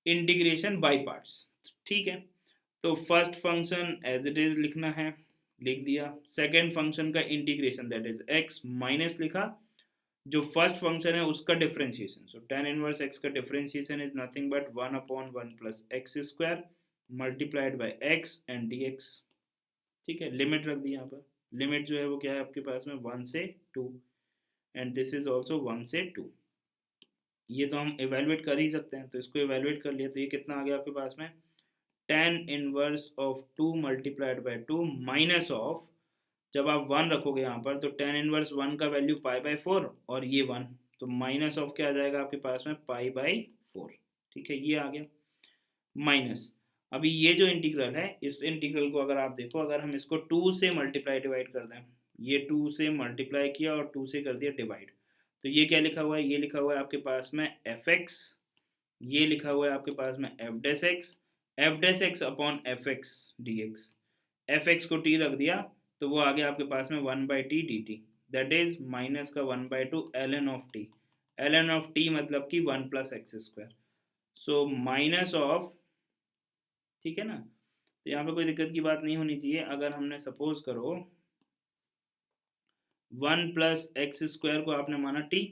इंटीग्रेशन बाय पार्ट्स, ठीक है। तो first function as it is लिखना है, लिख दिया। सेकेंड फंक्शन का integration that is x minus लिखा, जो फर्स्ट फंक्शन है उसका differentiation, so tan inverse x का differentiation is nothing but 1/1 plus x square multiplied by x and dx। ठीक है, लिमिट रख दी यहाँ पर। लिमिट जो है वो क्या है आपके पास में 1 से 2 एंड दिस इज ऑल्सो 1 से 2। ये तो हम इवेलुएट कर ही सकते हैं, तो इसको इवेलुएट कर लिया तो ये कितना आ गया आपके पास में tan inverse of 2 multiplied by 2 minus of, जब आप 1 रखोगे यहाँ पर तो tan इनवर्स 1 का वैल्यू π/4 और ये 1, तो माइनस ऑफ क्या आ जाएगा आपके पास में π/4। ठीक है, ये आ गया माइनस। अभी ये जो इंटीग्रल है, इस इंटीग्रल को अगर आप देखो, अगर हम इसको 2 से मल्टीप्लाई डिवाइड कर दें, ये 2 से मल्टीप्लाई किया और 2 से कर दिया डिवाइड, तो ये क्या लिखा हुआ है, ये लिखा हुआ है आपके पास में fx, ये लिखा हुआ है आपके पास में f dash x upon F x D x. F x को t रख दिया तो वो आ गया आपके पास में 1/t dt, that is minus का 1/2 ln of t। ln of t मतलब कि 1 plus x square, so minus of, ठीक है ना। तो यहाँ पे कोई दिक्कत की बात नहीं होनी चाहिए। अगर हमने सपोज करो 1 प्लस एक्स स्क्वायर को आपने माना t,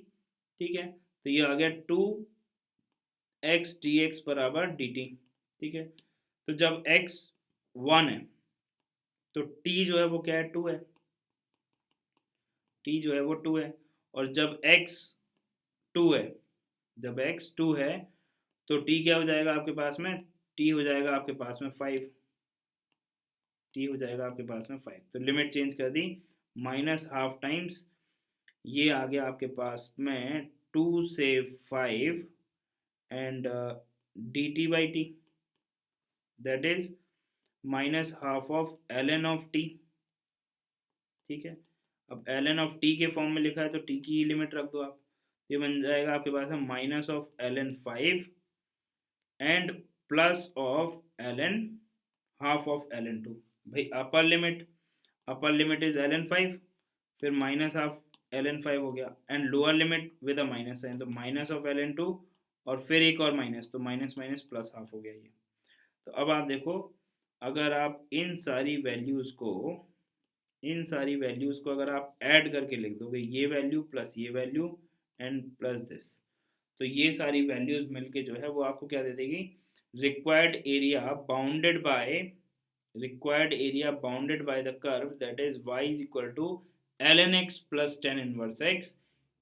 ठीक है, तो ये आ गया 2x dx बराबर dt। ठीक है, तो जब x 1 है तो t जो है वो क्या है, 2 है, t जो है वो 2 है, और जब x 2 है, जब x 2 है तो t क्या हो जाएगा आपके पास में, t हो जाएगा आपके पास में 5, t हो जाएगा आपके पास में 5। तो लिमिट चेंज कर दी, माइनस हाफ टाइम्स ये आ गया आपके पास में 2 से 5 and dt/t, that is minus half of ln of t। ठीक है, अब ln ऑफ t के फॉर्म में लिखा है तो t की लिमिट रख दो आप, ये बन जाएगा आपके पास में minus of ln 5 and plus of ln half of ln 2। भाई अपर लिमिट इज ln 5, फिर माइनस हाफ ln 5 हो गया, and lower limit with a minus sign, तो माइनस ऑफ ln 2 और फिर एक और माइनस, तो माइनस माइनस प्लस हाफ हो गया ये। तो अब आप देखो, अगर आप इन सारी वैल्यूज़ को अगर आप ऐड करके लिख दोगे, ये वैल्यू प्लस ये वैल्यू एंड प्लस दिस, तो ये सारी वैल्यूज़ मिलके जो है वो आपको क्या दे देगी, required area bounded by the curve that is y is equal to ln x plus tan inverse x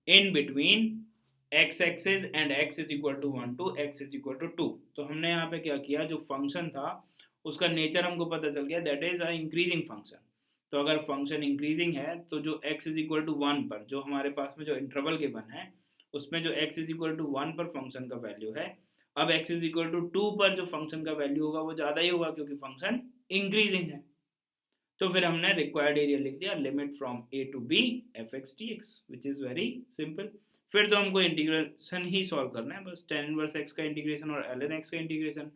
in between x axis and x is equal to 1 to x is equal to 2। तो हमने यहाँ पे क्या किया, जो function था उसका nature हमको पता चल गया, that is a increasing function. तो अगर फंक्शन इंक्रीजिंग है तो जो x इज इक्वल टू 1 पर, जो हमारे पास में जो इंटरवल गिवन है उसमें जो x इज इक्वल टू 1 पर फंक्शन का वैल्यू है, अब x इज इक्वल टू 2 पर जो फंक्शन का वैल्यू होगा वो ज़्यादा ही होगा क्योंकि फंक्शन इंक्रीजिंग है। तो फिर हमने रिक्वायर्ड एरिया लिख दिया, limit from a to b f(x) dx, which is very simple. फिर तो हमको इंटीग्रेशन ही सॉल्व करना है, बस tan इनवर्स x का इंटीग्रेशन और ln x का इंटीग्रेशन।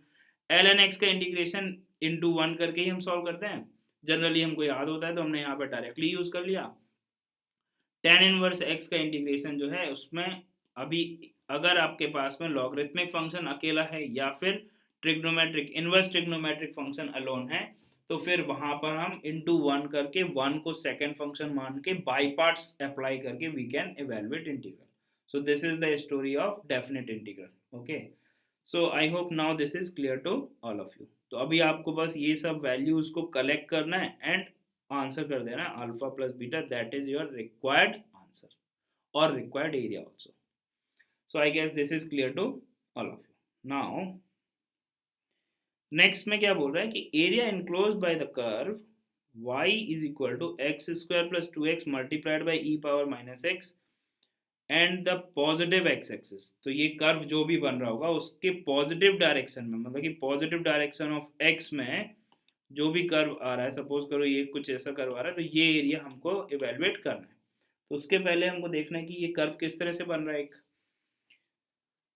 ln x का इंटीग्रेशन इंटू 1 करके ही हम सॉल्व करते हैं, जनरली हमको याद होता है तो हमने यहाँ पर डायरेक्टली यूज़ कर लिया। tan इनवर्स x का इंटीग्रेशन जो है उसमें अभी अगर आपके पास में लॉगरिथमिक फंक्शन अकेला है या फिर trigonometric inverse trigonometric function alone है, तो फिर वहाँ पर हम इंटू 1 करके 1 को सेकेंड फंक्शन मान के बाई पार्ट्स अप्लाई करके we can evaluate integral. So this is the story of definite integral. Okay, so I hope now this is clear to all of you. तो अभी आपको बस ये सब वैल्यूज को कलेक्ट करना है एंड आंसर कर देना, alpha plus beta, that is your required answer और required area also. So I guess this is clear to all of you. Now next में क्या बोल रहा है कि area enclose by the curve y is equal to x square plus 2x multiplied by e power minus x and the positive x axis. तो ये curve जो भी बन रहा होगा उसके पॉजिटिव डायरेक्शन में, मतलब कि पॉजिटिव डायरेक्शन ऑफ एक्स में जो भी कर्व आ रहा है, सपोज करो ये कुछ ऐसा कर्व आ रहा है, तो ये एरिया हमको इवेलुएट करना है। तो उसके पहले हमको देखना है कि ये कर्व किस तरह से बन रहा है एक।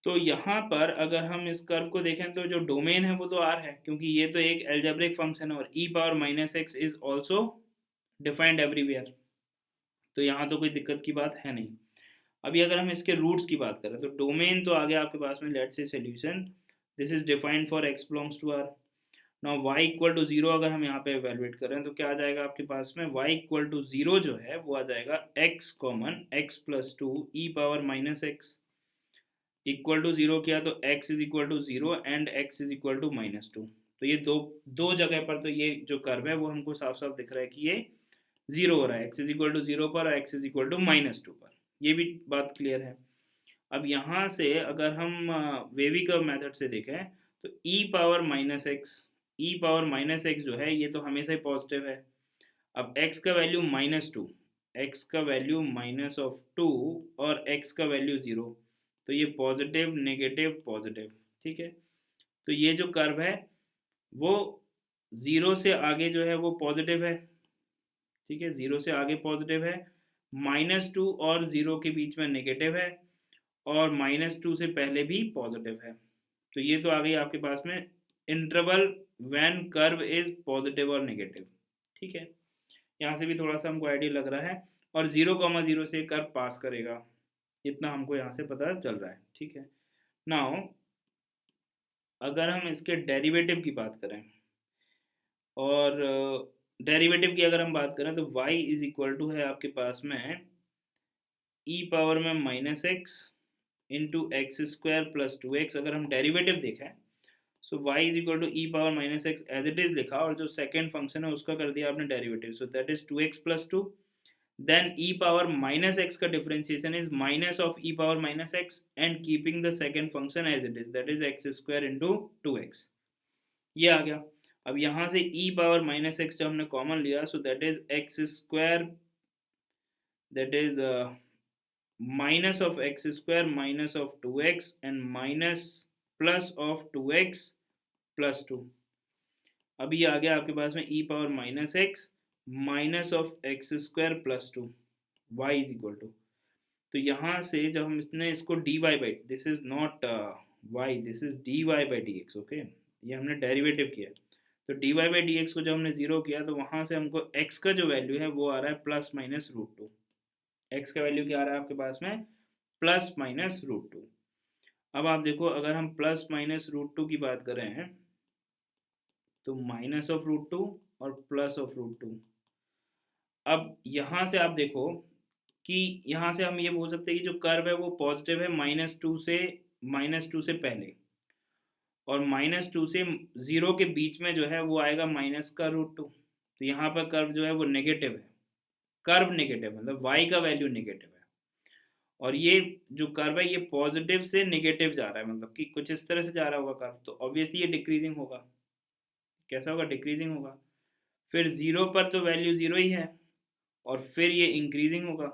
तो यहाँ पर अगर हम इस कर्व को देखें तो जो डोमेन है वो तो r है, क्योंकि ये तो एक एल्जेब्रिक फंक्शन है और e power minus X is also defined everywhere, तो यहाँ तो कोई दिक्कत की बात है नहीं। अभी अगर हम इसके रूट्स की बात करें तो डोमेन तो आ गया आपके पास में, let's say solution, this is defined for x belongs to r। Now y equal to 0 अगर हम यहाँ पे एवेलुएट करें तो क्या आ जाएगा आपके पास में, y इक्वल टू 0 जो है वो आ जाएगा x common x plus two e power minus x, equal to 0 किया तो x is equal to 0 and x is equal to minus two. तो ये दो दो जगह पर तो ये जो कर्व है वो हमको साफ साफ दिख रहा है कि ये 0 हो रहा है, x इज इक्वल टू 0 पर और x is equal to minus two पर, ये भी बात क्लियर है। अब यहाँ से अगर हम वेवी कर्व मेथड से देखें तो e पावर माइनस एक्स, ई पावर माइनस एक्स जो है ये तो हमेशा ही पॉजिटिव है। अब x का वैल्यू माइनस टू, एक्स का वैल्यू माइनस ऑफ टू और x का वैल्यू 0, तो ये पॉजिटिव नेगेटिव पॉजिटिव, ठीक है। तो ये जो कर्व है वो 0 से आगे जो है वो पॉजिटिव है, ठीक है, 0 से आगे पॉजिटिव है, माइनस टू और 0 के बीच में नेगेटिव है, और माइनस टू से पहले भी पॉजिटिव है। तो ये तो आ गई आपके पास में interval when curve is positive और नेगेटिव, ठीक है। यहाँ से भी थोड़ा सा हमको आइडिया लग रहा है, और 0,0 से कर्व पास करेगा, इतना हमको यहाँ से पता चल रहा है, ठीक है। नाउ अगर हम इसके डेरिवेटिव की बात करें, और डेरिवेटिव की अगर हम बात करें तो y इज इक्वल टू है आपके पास में e पावर में minus x into x square plus two x. अगर हम डेरिवेटिव देखें so y is equal to e power minus x as it is लिखा, और जो सेकेंड फंक्शन है उसका कर दिया आपने derivative, so that is 2x plus two, then e power minus x का differentiation is minus of e power minus x and keeping the second function as it is, that is x square into 2x, ये आ गया। अब यहाँ से e power minus x जब हमने common लिया so that is x square, that is minus of x square minus of 2x and minus plus of 2x plus two. अभी ये आ गया आपके पास में e power minus x minus of x square plus two, y is equal to, तो यहाँ से जब हम इसने इसको dy by, this is not y, this is dy by dx, okay, ये हमने डेरिवेटिव किया। तो dy बाई dx को जब हमने 0 किया तो वहाँ से हमको x का जो वैल्यू है वो आ रहा है plus minus root two, x का वैल्यू क्या आ रहा है आपके पास में, प्लस माइनस रूट टू। अब आप देखो अगर हम प्लस माइनस रूट टू की बात करें तो माइनस ऑफ रूट टू और प्लस ऑफ रूट टू। अब यहाँ से आप देखो कि यहाँ से हम ये बोल सकते हैं कि जो कर्व है वो पॉजिटिव है माइनस टू से पहले, और माइनस टू से 0 के बीच में जो है वो आएगा माइनस का रूट टू। तो यहाँ पर कर्व जो है वो नेगेटिव है, कर्व नेगेटिव मतलब y का वैल्यू नेगेटिव है, और ये जो कर्व है ये पॉजिटिव से नेगेटिव जा रहा है, मतलब कि कुछ इस तरह से जा रहा होगा कर्व, तो ऑब्वियसली ये डिक्रीजिंग होगा। कैसा होगा, डिक्रीजिंग होगा। फिर 0 पर तो वैल्यू 0 ही है, और फिर ये इंक्रीजिंग होगा।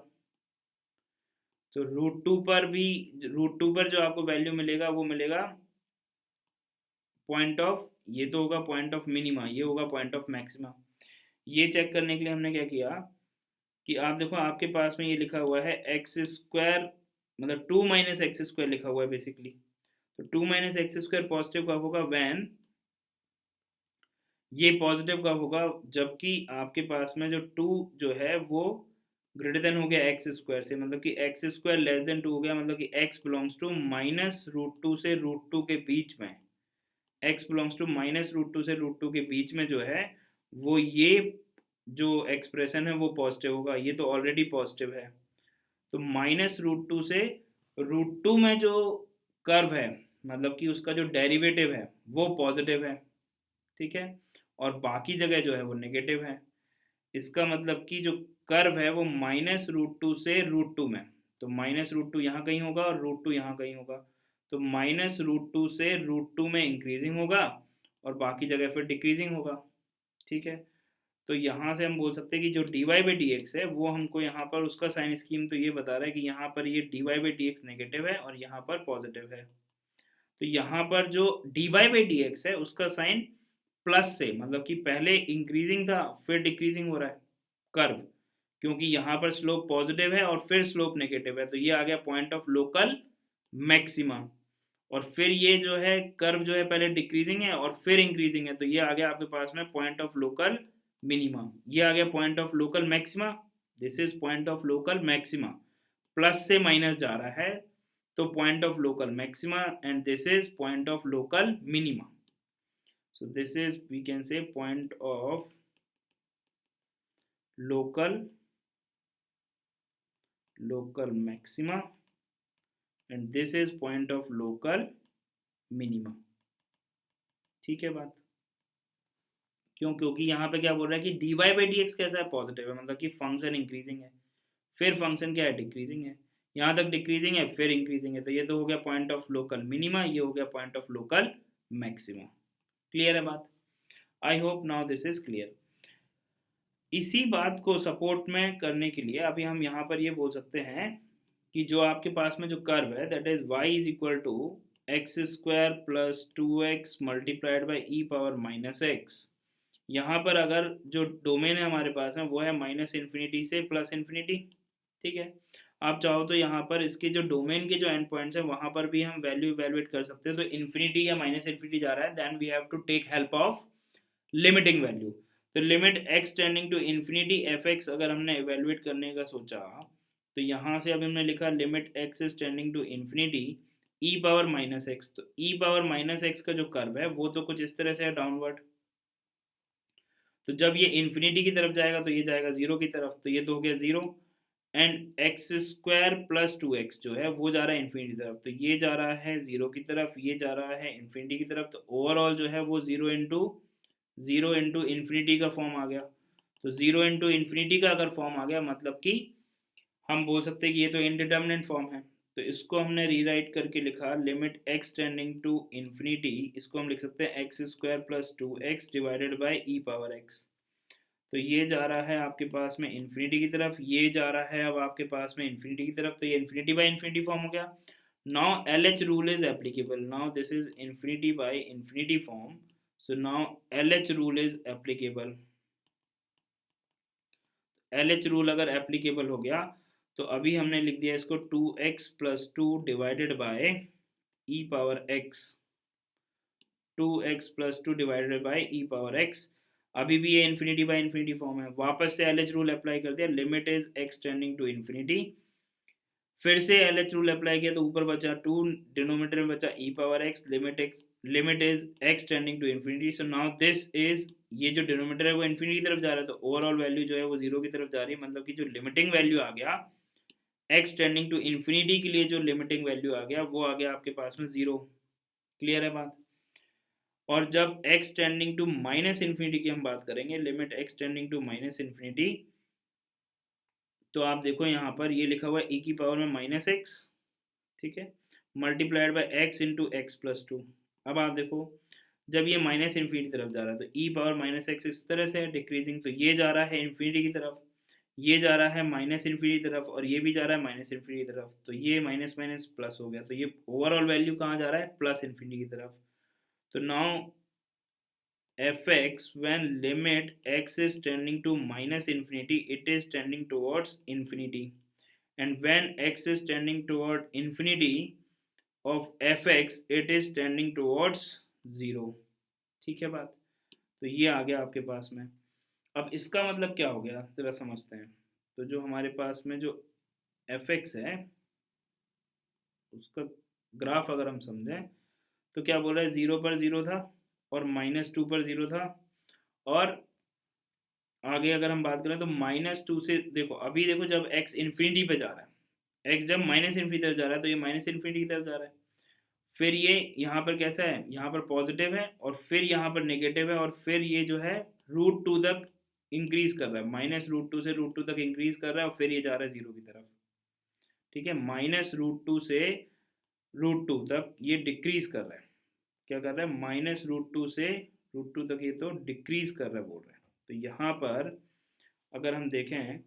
तो रूट टू पर जो आपको वैल्यू मिलेगा वो मिलेगा पॉइंट ऑफ, ये तो होगा पॉइंट ऑफ मिनिमा, ये होगा पॉइंट ऑफ मैक्सिमा। ये चेक करने के लिए हमने क्या किया कि आप देखो आपके पास में ये लिखा हुआ है एक्स स्क्वायर, मतलब 2 माइनस एक्स स्क्वायर लिखा हुआ है बेसिकली। तो 2 माइनस एक्स स्क्वायर पॉजिटिव कब होगा, वैन ये पॉजिटिव कब होगा, जबकि आपके पास में जो 2 जो है वो ग्रेटर देन हो गया एक्स स्क्वायर से, मतलब कि एक्स स्क्वायर लेस देन 2 हो गया, मतलब कि x belongs to minus root two से रूट टू के बीच में, x belongs to minus root two से रूट टू के बीच में जो है वो ये जो एक्सप्रेशन है वो पॉजिटिव होगा, ये तो ऑलरेडी पॉजिटिव है। तो माइनस रूट टू से रूट टू में जो कर्व है मतलब कि उसका जो डेरिवेटिव है वो पॉजिटिव है, ठीक है, और बाकी जगह जो है वो नेगेटिव है। इसका मतलब कि जो कर्व है वो माइनस रूट टू से रूट टू में, तो माइनस रूट टू यहाँ कहीं होगा और रूट टू यहाँ कहीं होगा, तो माइनस रूट टू से रूट टू में इंक्रीजिंग होगा और बाकी जगह फिर डिक्रीजिंग होगा, ठीक है। तो यहाँ से हम बोल सकते हैं कि जो dy बाई डी एक्स है वो हमको यहाँ पर उसका साइन स्कीम तो ये बता रहा है कि यहाँ पर ये dy by d x negative है और यहाँ पर पॉजिटिव है। तो यहाँ पर जो dy बाई डी एक्स है उसका साइन प्लस से, मतलब कि पहले इंक्रीजिंग था फिर डिक्रीजिंग हो रहा है कर्व, क्योंकि यहाँ पर स्लोप पॉजिटिव है और फिर स्लोप नेगेटिव है, तो ये आ गया पॉइंट ऑफ लोकल मैक्सिमा। और फिर ये जो है कर्व जो है पहले डिक्रीजिंग है और फिर इंक्रीजिंग है, तो ये आ गया आपके पास में पॉइंट ऑफ लोकल मिनिमा, ये आ गया point of local maxima, this is point of local maxima, plus से माइनस जा रहा है तो point of local maxima, and this is point of local minima. So this is, we can say, point of local maxima, and this is point of local minima. ठीक है बात? क्योंकि यहाँ पे क्या बोल रहा है कि dy बाई डी एक्स कैसा है, पॉजिटिव है, मतलब कि फंक्शन इंक्रीजिंग है, फिर फंक्शन क्या है, डिक्रीजिंग है, यहाँ तक डिक्रीजिंग है, फिर इंक्रीजिंग है, तो ये तो हो गया पॉइंट ऑफ लोकल मिनिमा, ये हो गया point of local maxima. Clear है बात? I hope now this is clear. इसी बात को सपोर्ट में करने के लिए अभी हम यहाँ पर ये बोल सकते हैं कि जो आपके पास में जो कर्व है, that is y is equal to x square plus 2x multiplied by e power minus x. यहाँ पर अगर जो डोमेन है हमारे पास में वो है माइनस इन्फिनिटी से प्लस इन्फिनिटी, ठीक है। आप चाहो तो यहाँ पर इसके जो डोमेन के जो एंड पॉइंट्स हैं वहाँ पर भी हम वैल्यू इवेलुएट कर सकते हैं। तो इन्फिनिटी या माइनस इन्फिनिटी जा रहा है, then we have to take help of limiting value. तो limit x tending to infinity f x अगर हमने इवेलुएट करने का सोचा, तो यहाँ से अभी हमने लिखा limit x is tending to infinity e power minus x. तो ई पावर माइनस एक्स का जो कर्व है वो तो कुछ इस तरह से है, डाउनवर्ड। तो जब ये इन्फिनिटी की तरफ जाएगा तो ये जाएगा जीरो की तरफ, तो ये तो हो गया zero, and x square plus 2x जो है वो जा रहा है इन्फिनिटी की तरफ, तो ये जा रहा है जीरो की तरफ, ये जा रहा है इन्फिनिटी की तरफ। तो ओवरऑल जो है वो जीरो इंटू इन्फिनिटी का फॉर्म आ गया। तो जीरो इंटू इन्फिनिटी का अगर फॉर्म आ गया, मतलब कि हम बोल सकते हैं कि ये तो इनडिटर्मिनेट फॉर्म है। तो इसको हमने रीराइट करके लिखा limit x tending to infinity, इसको हम लिख सकते हैं x square plus 2x divided by e power x. तो ये जा रहा है आपके पास में इन्फिनिटी की तरफ, ये जा रहा है अब आपके पास में इन्फिनिटी की तरफ, तो ये इन्फिनिटी बाई इन्फिनिटी फॉर्म हो गया। Now L H rule is applicable, now this is infinity by infinity form, so now L H rule is applicable. L H rule अगर एप्लीकेबल हो गया तो अभी हमने लिख दिया इसको 2x plus 2 divided by E power x, 2x plus 2 divided by E power x. अभी भी ये इन्फिनिटी बाय इन्फिनिटी फॉर्म है, वापस से एल एच रूल अप्लाई कर दिया, limit is x tending to infinity, फिर से एल एच रूल अप्लाई किया तो ऊपर बचा 2, डिनोमिनेटर में बचा e power x, limit is x tending to infinity. So now this is, ये जो डिनोमिनेटर है वो इन्फिनिटी की तरफ जा रहा है, तो ओवरऑल वैल्यू जो है वो जीरो की तरफ जा रही है, मतलब कि जो लिमिटिंग वैल्यू आ गया एक्स टेंडिंग टू इन्फिनिटी के लिए, जो लिमिटिंग वैल्यू आ गया वो आ गया आपके पास में जीरो। क्लियर है बात? और जब x tending to minus infinity की हम बात करेंगे, limit x tending to minus infinity, तो आप देखो यहाँ पर ये लिखा हुआ है e की पावर में माइनस एक्स, ठीक है, multiplied by x into x plus 2। अब आप देखो जब ये माइनस इन्फिनिटी तरफ जा रहा है तो e पावर माइनस एक्स इस तरह से है डिक्रीजिंग, तो ये जा रहा है इन्फिनिटी की तरफ, ये जा रहा है माइनस इन्फिनिटी तरफ, और ये भी जा रहा है माइनस इन्फिनिटी की तरफ, तो ये माइनस माइनस प्लस हो गया, तो ये ओवरऑल वैल्यू कहाँ जा रहा है, प्लस इन्फिनिटी की तरफ। तो now fx when limit x is tending to minus infinity, it is tending towards infinity, and when x is tending toward infinity of fx, it is tending towards 0। ठीक है बात? तो ये आ गया आपके पास में। अब इसका मतलब क्या हो गया जरा समझते हैं। तो जो हमारे पास में जो fx है उसका ग्राफ अगर हम समझें तो क्या बोल रहा है, 0 पर 0 था और -2 पर 0 था, और आगे अगर हम बात करें तो -2 से देखो, अभी देखो जब x इन्फिनिटी पे जा रहा है, x जब माइनस इन्फिनिटी तरफ जा रहा है तो ये माइनस इन्फिनिटी की तरफ जा रहा है, फिर ये यहाँ पर कैसा है, यहाँ पर पॉजिटिव है और फिर यहाँ पर नेगेटिव है, और फिर ये जो है √2 तक इंक्रीज कर रहा है, -√2 से √2 तक इंक्रीज कर रहा है, और फिर ये जा रहा है 0 की तरफ। ठीक है, -√2 से √2 तक ये डिक्रीज कर रहा है, क्या कर रहा है, -√2 से √2 तक ये तो डिक्रीज कर रहा है बोल रहे हैं। तो यहाँ पर अगर हम देखें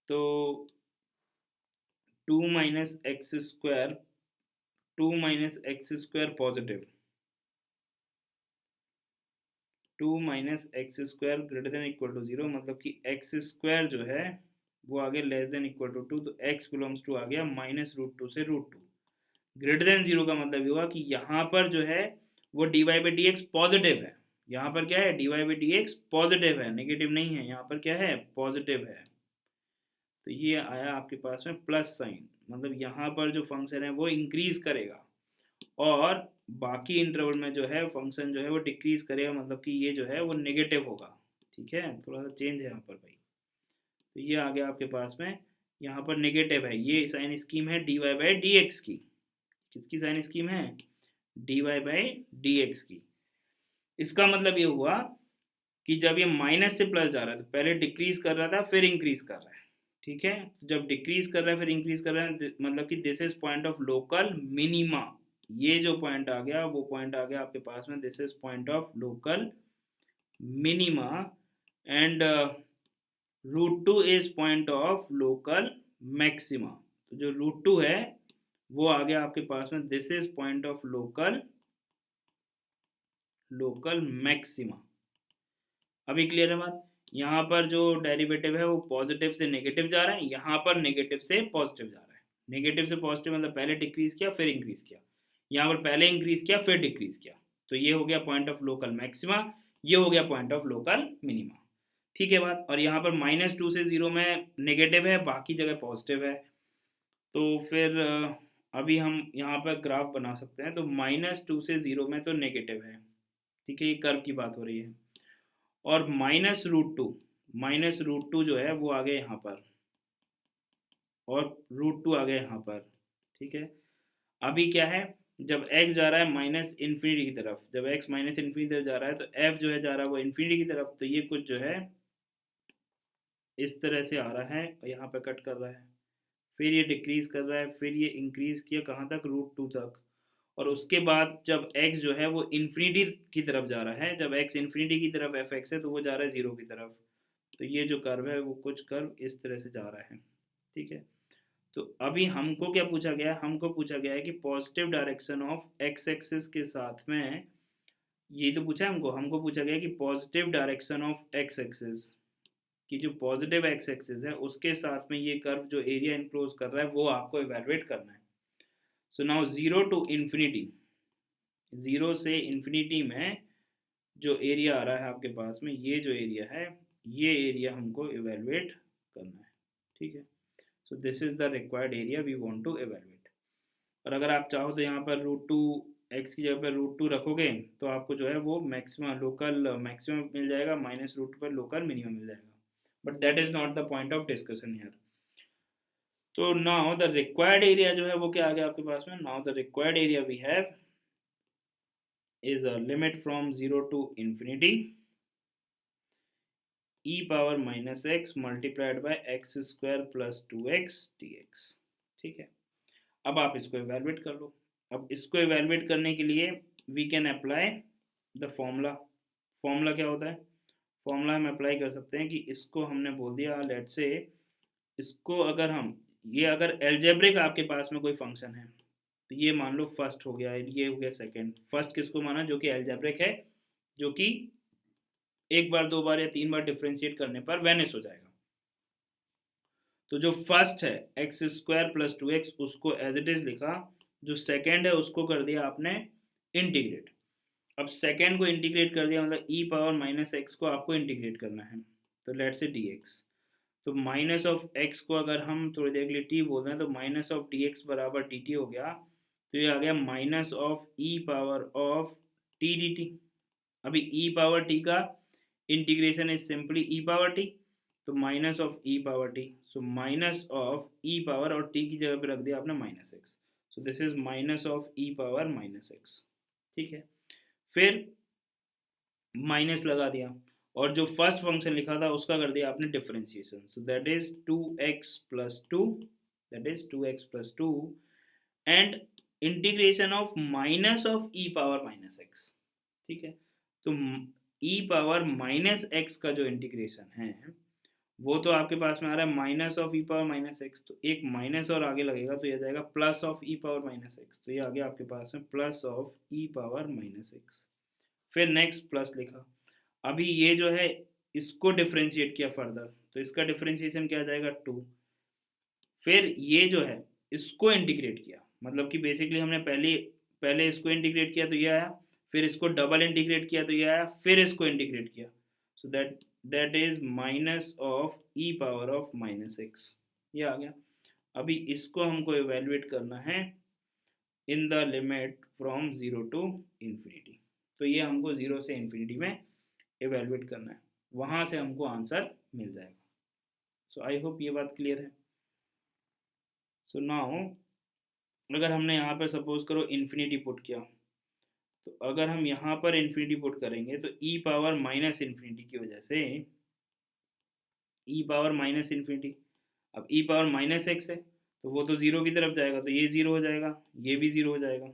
तो 2 minus x square positive, 2 minus x square greater than equal to 0, मतलब कि एक्स स्क्वायर जो है वो आ गया लेस देन इक्वल टू 2, तो x बिलोंग्स टू आ गया -√2 से √2। ग्रेटर देन 0 का मतलब ये हुआ कि यहाँ पर जो है वो dy by d x positive है, यहाँ पर क्या है, dy by d x positive है, नेगेटिव नहीं है, यहाँ पर क्या है, पॉजिटिव है। तो ये आया आपके पास में प्लस साइन, मतलब यहाँ पर जो फंक्शन है वो इंक्रीज करेगा, और बाकी इंटरवल में जो है फंक्शन जो है वो डिक्रीज करेगा, मतलब कि ये जो है वो नेगेटिव होगा। ठीक है, थोड़ा सा चेंज है यहाँ पर भाई। तो ये आ गया आपके पास में, यहाँ पर नेगेटिव है, ये साइन स्कीम है d y by d x की। किसकी साइन स्कीम है? D y by d x की। इसका मतलब ये हुआ कि जब ये माइनस से प्लस जा रहा है तो पहले डिक्रीज कर रहा था फिर इंक्रीज कर रहा है। ठीक है, जब डिक्रीज कर रहा है फिर इंक्रीज कर रहा है, मतलब कि this is point of local minima. ये जो पॉइंट आ गया वो पॉइंट आ गया आपके पास में, this is point of local minima. And √2 is point of local maxima. तो जो √2 है वो आ गया आपके पास में, this is point of local maxima. अभी क्लियर है बात? यहाँ पर जो डेरिवेटिव है वो पॉजिटिव से नेगेटिव जा रहा है, यहाँ पर नेगेटिव से पॉजिटिव जा रहा है। नेगेटिव से पॉजिटिव मतलब पहले डिक्रीज किया फिर इंक्रीज किया, यहाँ पर पहले इंक्रीज किया फिर डिक्रीज किया। तो ये हो गया पॉइंट ऑफ लोकल मैक्सिमा, ये हो गया पॉइंट ऑफ लोकल मिनिमा। ठीक है बात? और यहाँ पर -2 से 0 में नेगेटिव है, बाकी जगह पॉजिटिव है। तो फिर अभी हम यहाँ पर ग्राफ बना सकते हैं। तो -2 से 0 में तो नेगेटिव है, ठीक है, ये कर्व की बात हो रही है। और -√2 जो है वो आ गया यहाँ पर, और √2 आ गया यहाँ पर। ठीक है, अभी क्या है, जब x जा रहा है माइनस इन्फिनिटी की तरफ, जब x माइनस इन्फिनिटी की तरफ जा रहा है तो f जो है जा रहा है वो इन्फिनिटी की तरफ। तो ये कुछ जो है इस तरह से आ रहा है और यहाँ पे कट कर रहा है, फिर ये डिक्रीज कर रहा है, फिर ये इंक्रीज किया कहाँ तक, √2 तक। और उसके बाद जब x जो है वो इन्फिनिटी की तरफ जा रहा है, जब x इन्फिनिटी की तरफ fx है तो वो जा रहा है 0 की तरफ। तो ये जो कर्व है वो कुछ कर्व इस तरह से जा रहा है। ठीक है, तो अभी हमको क्या पूछा गया है, हमको पूछा गया है कि positive direction of x axis के साथ में, ये तो पूछा है हमको, हमको पूछा गया है कि positive direction of x axis की, जो पॉजिटिव एक्स एक्सिस है उसके साथ में ये कर्व जो एरिया इनक्लोज कर रहा है वो आपको इवेलुएट करना है। सो नाउ 0 टू इन्फिनिटी, 0 से इन्फिनिटी में जो एरिया आ रहा है आपके पास में, ये जो एरिया है ये एरिया हमको इवेलुएट करना है। ठीक है, so this is the required area we want to evaluate. और अगर आप चाहो तो यहाँ पर √2 x की जगह पर √2 रखोगे तो आपको जो है वो मैक्सिमम लोकल मैक्सिमम मिल जाएगा, -√2 पर लोकल मिनिमम मिल जाएगा। But that is not the point of discussion here. तो नाउ द रिक्वायर्ड एरिया जो है वो क्या आ गया आपके पास में, now the required area we have is a limit from 0 to infinity e power -x multiplied by x square plus 2x dx। ठीक है, अब आप इसको इवेलुएट कर लो। अब इसको इवेलुएट करने के लिए we can apply the formula. Formula क्या होता है? फॉर्मूला हम अप्लाई कर सकते हैं कि इसको हमने बोल दिया, लेट से इसको अगर हम, ये अगर एल्जेब्रिक आपके पास में कोई फंक्शन है तो ये मान लो फर्स्ट हो गया, ये हो गया सेकंड। फर्स्ट किसको माना? जो कि एल्जेब्रिक है, जो कि एक बार दो बार या तीन बार डिफ्रेंशिएट करने पर वैनिश हो जाएगा। तो जो फर्स्ट है x² + 2x उसको एज इट इज लिखा, जो सेकंड है उसको कर दिया आपने इंटीग्रेट। अब सेकंड को इंटीग्रेट कर दिया मतलब e पावर -x को आपको इंटीग्रेट करना है, तो लेट से dx। तो माइनस ऑफ x को अगर हम थोड़ी देर के लिए t बोल रहे हैं तो माइनस ऑफ dx बराबर dt हो गया। तो ये आ गया minus of e power of t dt। अभी e पावर t का integration is simply e power t, तो minus of e power t, so minus of e power और t की जगह पे रख दिया आपने -x, so this is minus of e power -x। ठीक है, फिर माइनस लगा दिया और जो फर्स्ट फंक्शन लिखा था उसका कर दिया आपने differentiation, so that is 2x + 2, that is 2x + 2 and integration of minus of e power -x। ठीक है, तो e पावर -x का जो इंटीग्रेशन है वो तो आपके पास में आ रहा है minus of e power -x, तो एक माइनस और आगे लगेगा तो ये जाएगा plus of e power -x, तो ये आ गया आपके पास में plus of e power -x। फिर नेक्स्ट प्लस लिखा। अभी ये जो है इसको डिफ्रेंशिएट किया फर्दर, तो इसका डिफ्रेंशिएशन क्या आ जाएगा 2। फिर ये जो है इसको इंटीग्रेट किया, मतलब कि बेसिकली हमने पहले इसको इंटीग्रेट किया तो ये आया, फिर इसको डबल इंटीग्रेट किया तो ये आया, फिर इसको इंटीग्रेट किया, सो that is minus of e power of -x, ये आ गया। अभी इसको हमको इवेलुएट करना है in the limit from 0 to infinity. तो ये हमको 0 से इन्फिनिटी में एवेलुएट करना है, वहाँ से हमको आंसर मिल जाएगा। सो आई होप ये बात क्लियर है। सो नाउ अगर हमने यहाँ पर सपोज करो इन्फिनिटी पुट किया, तो अगर हम यहाँ पर इन्फिनिटी पुट करेंगे तो ई पावर माइनस इन्फिनिटी की वजह से ई पावर माइनस इन्फिनिटी, अब ई पावर माइनस एक्स है तो वो तो ज़ीरो की तरफ जाएगा, तो ये ज़ीरो हो जाएगा, ये भी ज़ीरो हो जाएगा।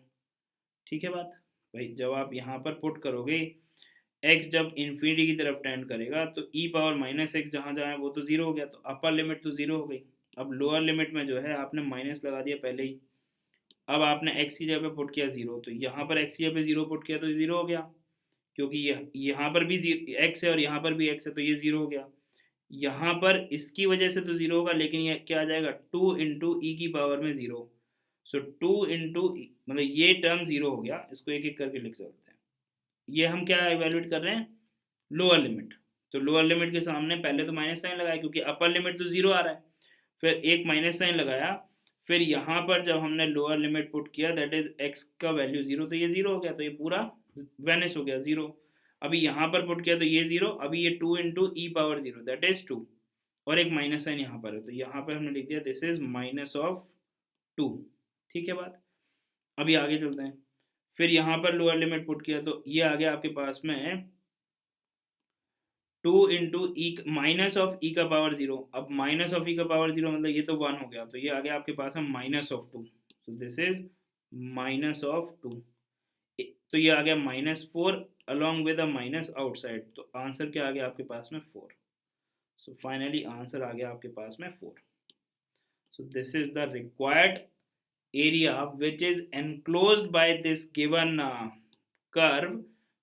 ठीक है बात भाई, जब आप यहाँ पर पुट करोगे x जब इन्फिनिटी की तरफ टेंड करेगा तो ई पावर माइनस एक्स जहाँ जहाँ है वो तो ज़ीरो हो गया, तो अपर लिमिट तो ज़ीरो हो गई। अब लोअर लिमिट में जो है आपने माइनस लगा दिया पहले ही, अब आपने x की जगह पे पुट किया ज़ीरो, तो यहाँ पर x की जगह पे ज़ीरो पुट किया तो ज़ीरो हो गया, क्योंकि यहाँ पर भी x है और यहाँ पर भी x है, तो ये ज़ीरो हो गया। यहाँ पर इसकी वजह से तो ज़ीरो होगा, लेकिन ये क्या आ जाएगा, टू इंटू ई की पावर में ज़ीरो। सो टू इंटू मतलब ये टर्म ज़ीरो हो गया, इसको एक एक करके लिख सकते हैं। ये हम क्या एवेल्यूएट कर रहे हैं, लोअर लिमिट। तो लोअर लिमिट के सामने पहले तो माइनस साइन लगाया, क्योंकि अपर लिमिट तो ज़ीरो आ रहा है, फिर एक माइनस साइन लगाया, फिर यहाँ पर जब हमने लोअर लिमिट पुट किया दैट इज एक्स का वैल्यू ज़ीरो, तो ये ज़ीरो हो गया, तो ये पूरा वैनिश हो गया ज़ीरो। अभी यहाँ पर पुट किया तो ये ज़ीरो, अभी ये two into e power zero that is two, और एक माइनस साइन यहाँ पर है, तो यहाँ पर हमने लिख दिया this is minus of two. ठीक है बात, अभी आगे चलते हैं। फिर यहाँ पर लोअर लिमिट पुट किया तो ये आ गया आपके पास में two into e minus of e का पावर ज़ीरो। अब माइनस ऑफ ई का पावर ज़ीरो मतलब ये तो वन हो गया, तो ये आ गया आपके पास में माइनस ऑफ टू, तो this is minus of two. तो ये आ गया minus four along with a minus outside, तो आंसर क्या आ गया आपके पास में फोर। सो फाइनली आंसर आ गया आपके पास में four. So this is the required area which is enclosed by this given curve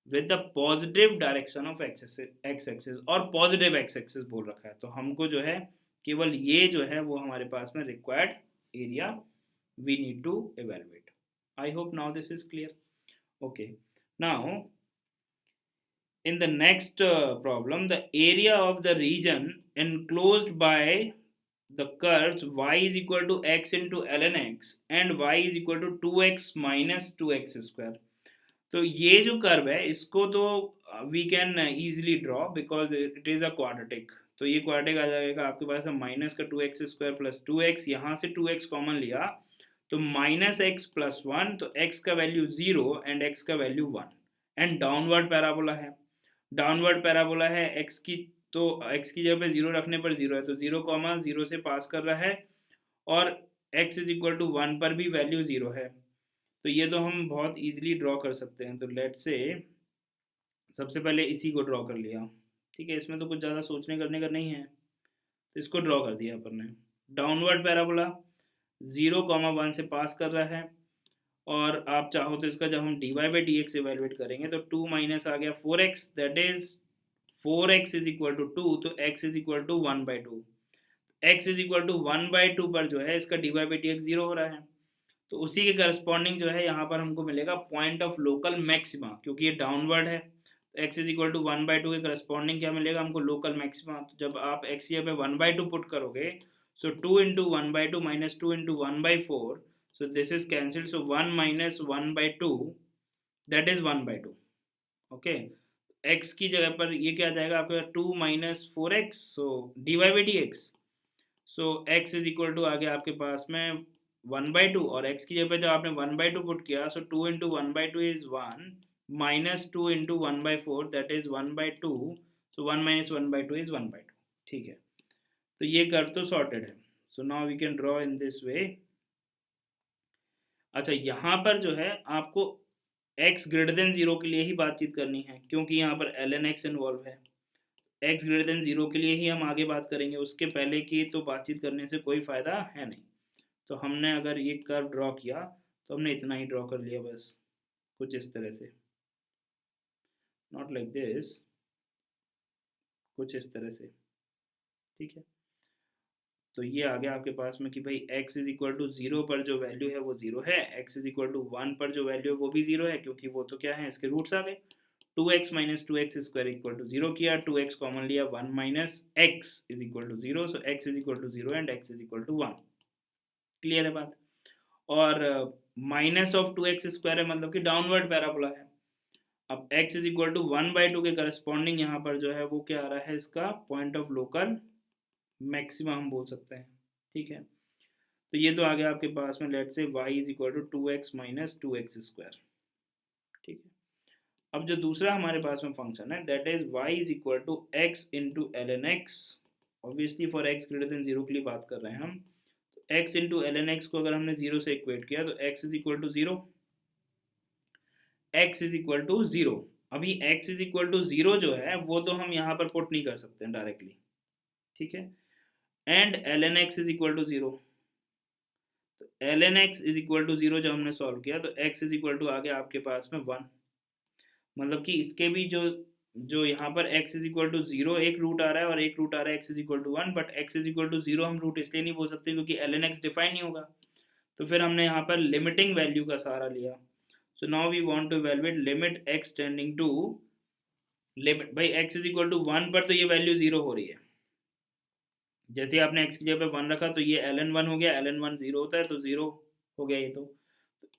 with the positive direction of x axis और positive x axis बोल रखा है, तो हमको जो है केवल ये जो है वो हमारे पास में required area we need to evaluate. I hope now this is clear. Okay, now in the next problem, the area of the region enclosed by the curves y is equal to x into ln x and y is equal to 2x minus 2x square. तो ये जो curve है इसको तो we can easily draw because it is a quadratic, तो ये quadratic आ जाएगा आपके पास है माइनस का 2x स्क्वायर प्लस 2x, यहाँ से 2x कॉमन लिया तो माइनस एक्स प्लस वन, तो x का वैल्यू 0 एंड x का वैल्यू 1, एंड डाउनवर्ड पैराबोला है, डाउनवर्ड पैराबोला है x की, तो x की जगह पे 0 रखने पर 0 है, तो 0 कॉमा 0 से पास कर रहा है, और x इज इक्वल टू 1 पर भी वैल्यू 0 है, तो ये तो हम बहुत इजीली ड्रॉ कर सकते हैं। तो लेट से सबसे पहले इसी को ड्रॉ कर लिया, ठीक है, इसमें तो कुछ ज़्यादा सोचने करने का नहीं है, तो इसको ड्रॉ कर दिया अपन ने। डाउनवर्ड पैराबोला 0,1 से पास कर रहा है, और आप चाहो तो इसका जब हम dy by d x evaluate करेंगे तो 2 माइनस आ गया 4x, that is 4x is equal to 2, तो x is equal to 1/2, x is equal to 1/2 पर जो है इसका dy बाई डी एक्स 0 हो रहा है, तो उसी के करस्पॉन्डिंग जो है यहाँ पर हमको मिलेगा पॉइंट ऑफ लोकल मैक्सिमा, क्योंकि ये डाउनवर्ड है, तो x इज इक्वल टू 1/2 के करस्पॉन्डिंग क्या मिलेगा हमको, लोकल मैक्सिमा। तो जब आप x यहाँ पे 1/2 पुट करोगे, सो 2 into 1/2 minus 2 into 1/4, so this is cancelled, so 1 minus 1/2 that is 1/2. okay, x की जगह पर ये क्या आ जाएगा आपका 2 minus 4x, so dy by dx, so x is equal to आ गया आपके पास में 1/2, और x की जगह पर जब आपने 1/2 पुट किया, so 2 into 1/2 is 1 minus 2 into 1/4 that is 1/2, so 1 minus 1/2 is 1/2. ठीक है, तो ये कर्व तो सॉर्टेड है, so now we can draw in this way. अच्छा, यहाँ पर जो है आपको x ग्रेटर देन 0 के लिए ही बातचीत करनी है, क्योंकि यहाँ पर ln x इन्वॉल्व है, x ग्रेटर देन 0 के लिए ही हम आगे बात करेंगे, उसके पहले की तो बातचीत करने से कोई फ़ायदा है नहीं। तो हमने अगर ये कर्व ड्रॉ किया तो हमने इतना ही ड्रॉ कर लिया बस, कुछ इस तरह से, नॉट लाइक दिस, कुछ इस तरह से, ठीक है। तो ये आ गया आपके पास में कि भाई x इज इक्वल टू 0 पर जो वैल्यू है वो 0 है, x इज इक्वल टू 1 पर जो वैल्यू है वो भी 0 है, क्योंकि वो तो क्या है, इसके रूट्स आ गए। 2x minus 2x square equal to 0 किया, 2x कॉमन लिया, 1 minus x is equal to 0, सो x is equal to 0 and x is equal to 1। Clear है बात। और माइनस ऑफ 2x² है, मतलब कि डाउनवर्ड पैराबोला है। अब x इज इक्वल टू 1/2 के करस्पॉन्डिंग यहाँ पर जो है वो क्या आ रहा है, इसका पॉइंट ऑफ लोकल मैक्सिमा हम बोल सकते हैं। ठीक है, तो ये तो आ गया आपके पास में, let say y is equal to 2x minus 2x²। ठीक है, अब जो दूसरा हमारे पास में फंक्शन है that is y is equal to x into ln x। Obviously for x greater than 0 के लिए बात कर रहे हैं हम। तो x इंटू ln x को अगर हमने 0 से इक्वेट किया तो x is equal to 0, x is equal to 0। अभी x इज इक्वल टू 0 जो है वो तो हम यहाँ पर पुट नहीं कर सकते हैं डायरेक्टली। ठीक है, and ln x is equal to 0। तो ln x is equal to 0 जब हमने सॉल्व किया तो x इज इक्वल टू आ गया आपके पास में 1। मतलब कि इसके भी जो जो यहाँ पर x इज इक्वल टू 0 एक रूट आ रहा है और एक रूट आ रहा है x is equal to 1, but x is equal to 0 हम रूट इसलिए नहीं बोल सकते क्योंकि ln x डिफाइन नहीं होगा। तो फिर हमने यहाँ पर लिमिटिंग वैल्यू का सहारा लिया। So now we want to evaluate limit x tending to limit, भाई x इज इक्वल टू 1 पर तो ये वैल्यू 0 हो रही है। जैसे आपने x की जगह पे 1 रखा तो ये ln 1 हो गया, ln 1 0 होता है तो 0 हो गया ये। तो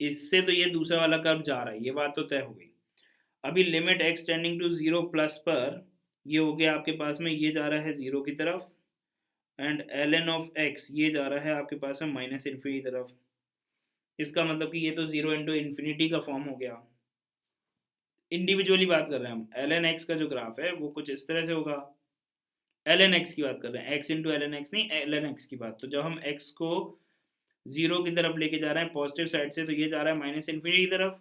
इससे तो ये दूसरा वाला कर्व जा रहा है, ये बात तो तय हो गई। अभी limit x tending to 0 plus पर ये हो गया आपके पास में, ये जा रहा है 0 की तरफ, एंड ln ऑफ x ये जा रहा है आपके पास में माइनस इन्फिनिटी की तरफ। इसका मतलब कि ये तो 0 इंटू इन्फिनिटी का फॉर्म हो गया। इंडिविजुअली बात कर रहे हैं हम, ln x का जो ग्राफ है वो कुछ इस तरह से होगा। ln x की बात कर रहे हैं, x इंटू ln x नहीं, ln x की बात। तो जब हम x को 0 की तरफ लेके जा रहे हैं पॉजिटिव साइड से, तो ये जा रहा है माइनस इन्फिनिटी की तरफ।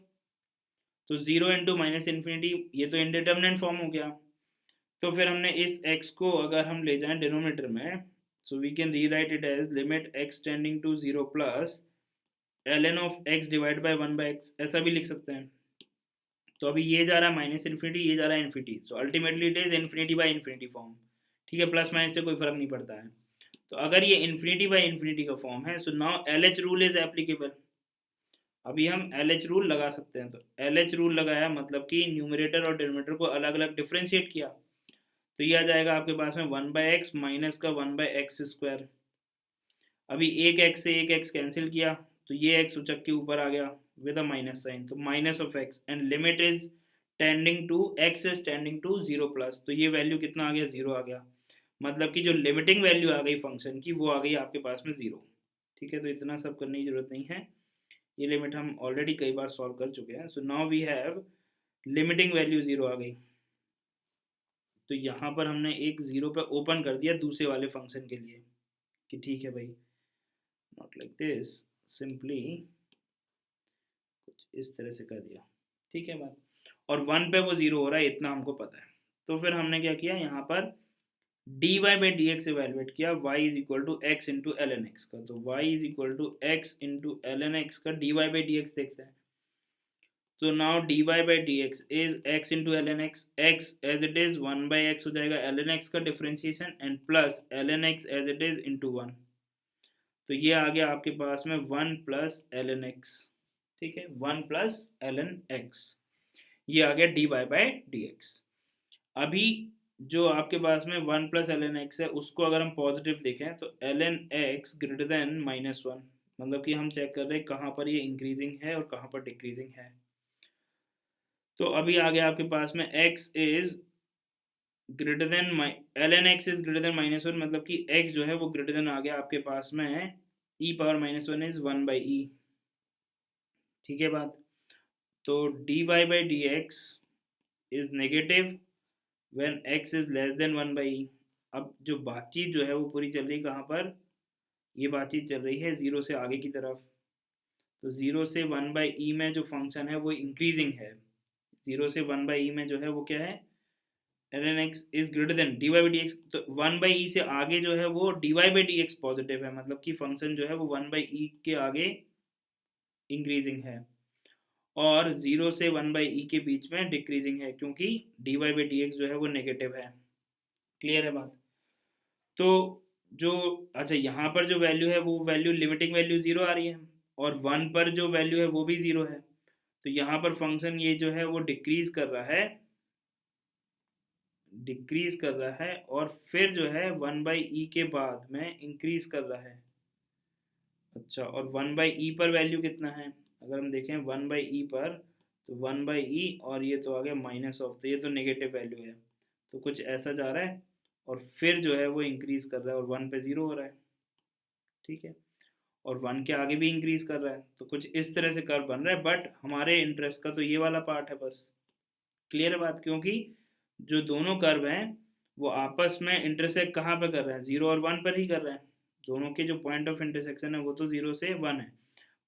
तो 0 इंटू माइनस इन्फिनिटी ये तो इंडिटर्मिनेंट फॉर्म हो गया। तो फिर हमने इस x को अगर हम ले जाएं डिनोमिनेटर में, so we can rewrite it as limit x tending to 0 plus ln of x divide by 1/x, ऐसा भी लिख सकते हैं। तो अभी ये जा रहा है माइनस इन्फिनिटी, ये जा रहा है infinity, so ultimately it is infinity by infinity form. ठीक है, प्लस माइनस से कोई फर्क नहीं पड़ता है। तो अगर ये इन्फिनिटी बाय इन्फिनिटी का फॉर्म है, so now LH rule is applicable. अभी हम LH रूल लगा सकते हैं। तो LH रूल लगाया मतलब कि न्यूमरेटर और डिनोमिनेटर को अलग अलग डिफ्रेंशिएट किया। तो ये आ जाएगा आपके पास में 1/x माइनस का 1/x²। अभी एक x से एक x कैंसिल किया तो ये x उचक के ऊपर आ गया विद अ माइनस साइन, तो minus of x, and limit is tending to x is tending to 0 plus. तो ये वैल्यू कितना आ गया, 0 आ गया। मतलब कि जो लिमिटिंग वैल्यू आ गई फंक्शन की वो आ गई आपके पास में 0। ठीक है, तो इतना सब करने की जरूरत नहीं है, ये लिमिट हम ऑलरेडी कई बार सॉल्व कर चुके हैं। So now we have limiting value 0 आ गई। तो यहाँ पर हमने एक 0 पे ओपन कर दिया दूसरे वाले फंक्शन के लिए कि ठीक है भाई, नॉट लाइक दिस, सिंपली कुछ इस तरह से कर दिया। ठीक है बात, और 1 पे वो 0 हो रहा है इतना हमको पता है। तो फिर हमने क्या किया, यहाँ पर dy by d x evaluate किया, y is equal to x into l n x का। तो y is equal to x into l n x का dy बाई डी एक्स देखते हैं। तो now dy by d x is x into l n x, x as it is 1/x हो जाएगा l n x का differentiation, and plus l n x as it is into 1। तो ये आ गया आपके पास में 1 प्लस एल एन एक्स। ठीक है, 1 प्लस एल एन एक्स, ये आ गया dy बाई डी एक्स। अभी जो आपके पास में 1 प्लस एल एन एक्स है उसको अगर हम पॉजिटिव देखें तो l n x greater than -1, मतलब कि हम चेक कर रहे हैं कहाँ पर ये इंक्रीजिंग है और कहाँ पर डिक्रीजिंग है। तो अभी आ गया आपके पास में x is greater than l n x is greater than -1, मतलब कि x जो है वो ग्रेटर देन आ गया आपके पास में e पावर -1 इज 1/e। ठीक है बात, तो dy by d x is negative when x is less than 1/e। अब जो बातचीत जो है वो पूरी चल रही कहाँ पर, ये बातचीत चल रही है 0 से आगे की तरफ। तो 0 से 1/e में जो फंक्शन है वो इंक्रीजिंग है। 0 से 1/e में जो है वो क्या है, ln x is greater then dy by d x. तो 1/e से आगे जो है वो dy by d x positive है, मतलब कि फंक्शन जो है वो 1/e के आगे इंक्रीजिंग है, और 0 से 1/e के बीच में डिक्रीजिंग है क्योंकि dy बाई डी एक्स जो है वो नेगेटिव है। क्लियर है बात। तो जो अच्छा यहाँ पर जो वैल्यू है वो वैल्यू लिमिटिंग वैल्यू 0 आ रही है, और 1 पर जो वैल्यू है वो भी 0 है। तो यहाँ पर फंक्शन ये जो है वो डिक्रीज कर रहा है, और फिर जो है 1/e के बाद में इंक्रीज कर रहा है। अच्छा, और 1/e पर वैल्यू कितना है, अगर हम देखें 1/e पर, तो 1/e और ये तो आ गया माइनस ऑफ, तो ये तो नेगेटिव वैल्यू है, तो कुछ ऐसा जा रहा है और फिर जो है वो इंक्रीज कर रहा है और 1 पे 0 हो रहा है, ठीक है, और 1 के आगे भी इंक्रीज कर रहा है, तो कुछ इस तरह से कर्व बन रहा है। बट हमारे इंटरेस्ट का तो ये वाला पार्ट है बस। क्लियर है बात, क्योंकि जो दोनों कर्व हैं वो आपस में इंटरसेक्ट कहाँ पे कर रहे हैं, 0 और 1 पर ही कर रहे हैं। दोनों के जो पॉइंट ऑफ इंटरसेक्शन है वो तो 0 से 1 है,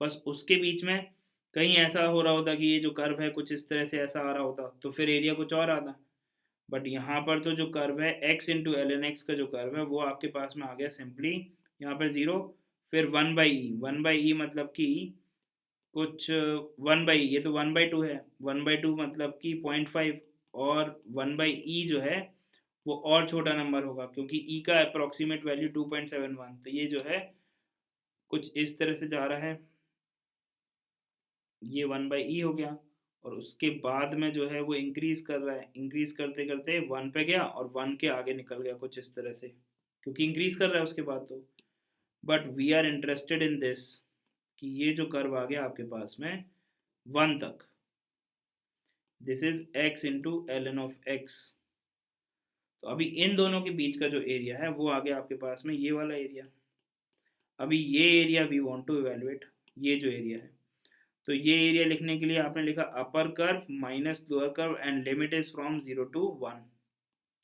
बस उसके बीच में कहीं ऐसा हो रहा होता कि ये जो कर्व है कुछ इस तरह से ऐसा आ रहा होता, तो फिर एरिया कुछ और आता। बट यहाँ पर तो जो कर्व है x into l n x का जो कर्व है वो आपके पास में आ गया सिंपली यहाँ पर 0, फिर 1/e मतलब कि कुछ 1/e, ये तो 1/2 है, 1/2 मतलब कि 0.5, और 1/e जो है वो और छोटा नंबर होगा क्योंकि e का अप्रोक्सीमेट वैल्यू 2.71, तो ये जो है कुछ इस तरह से जा रहा है, ये 1/e हो गया, और उसके बाद में जो है वो इंक्रीज कर रहा है, इंक्रीज करते करते 1 पे गया और 1 के आगे निकल गया कुछ इस तरह से, क्योंकि इंक्रीज कर रहा है उसके बाद तो। But we are interested in this कि ये जो कर्व आ गया आपके पास में 1 तक, this is x into l n of x. तो अभी इन दोनों के बीच का जो एरिया है वो आ गया आपके पास में ये वाला एरिया। अभी ये area we want to evaluate, ये जो एरिया है, तो ये एरिया लिखने के लिए आपने लिखा upper curve minus lower curve and limit is from 0 to 1,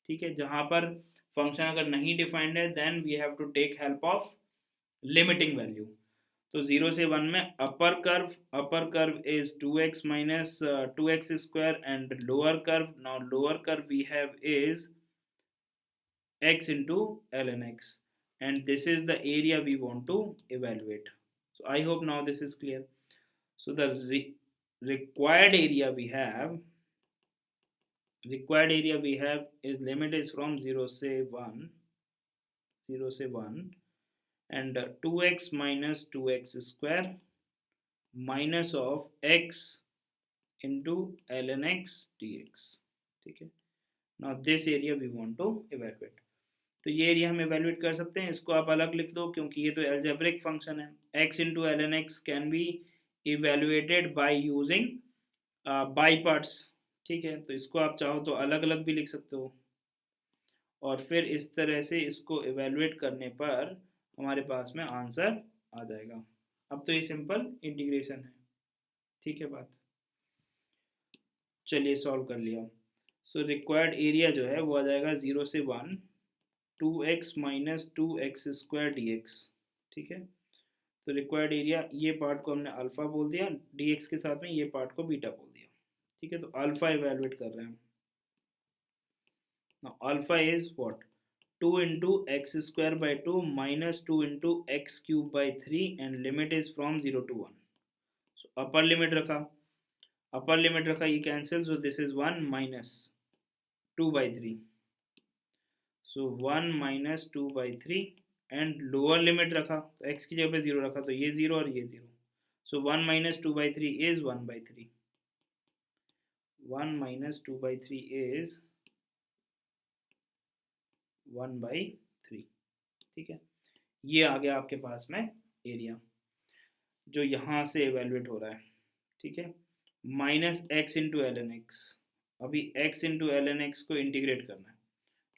ठीक है। जहां पर फंक्शन अगर नहीं डिफाइंड है then we have to take help of limiting value. तो 0 से 1 में upper curve is 2x minus 2x square and lower curve, now lower curve we have is x into ln x, and this is the area we want to evaluate. So I hope now this is clear. So the required area we have is limit is from 0 say 1, 0 say 1, and 2x minus 2x square minus of x into ln x dx, ठीक है। Now this area we want to evaluate. तो ये area हम evaluate कर सकते हैं, इसको आप अलग लिख दो क्योंकि ये तो एल्जेब्रिक फंक्शन है। x into l n x can be evaluated by using by parts, ठीक है। तो इसको आप चाहो तो अलग अलग भी लिख सकते हो, और फिर इस तरह से इसको एवेल्युएट करने पर हमारे पास में आंसर आ जाएगा। अब तो ये सिंपल इंटीग्रेशन है, ठीक है बात। चलिए सॉल्व कर लिया। सो रिक्वायर्ड एरिया जो है वो आ जाएगा 0 से 1, 2x minus 2x square d x, ठीक है। तो रिक्वायर्ड एरिया, ये पार्ट को हमने अल्फा बोल दिया, dx के साथ में ये पार्ट को बीटा बोल दिया, ठीक है। तो अल्फा इवेलुएट कर रहे हैं। Now alpha is what, 2 into x square by 2 minus 2 into x cube by 3 and limit is from 0 to 1। So upper limit रखा, ये cancel, so this is 1 minus 2/3, so 1 minus 2/3 and lower limit रखा तो x की जगह पे 0 रखा, तो ये 0 और ये 0, सो 1 माइनस 2/3 इज 1/3, 1 माइनस 2/3 इज 1/3, ठीक है। ये आ गया आपके पास में एरिया जो यहाँ से एवेल्युएट हो रहा है, ठीक है। Minus x into l n x, अभी x into l n x को इंटीग्रेट करना है,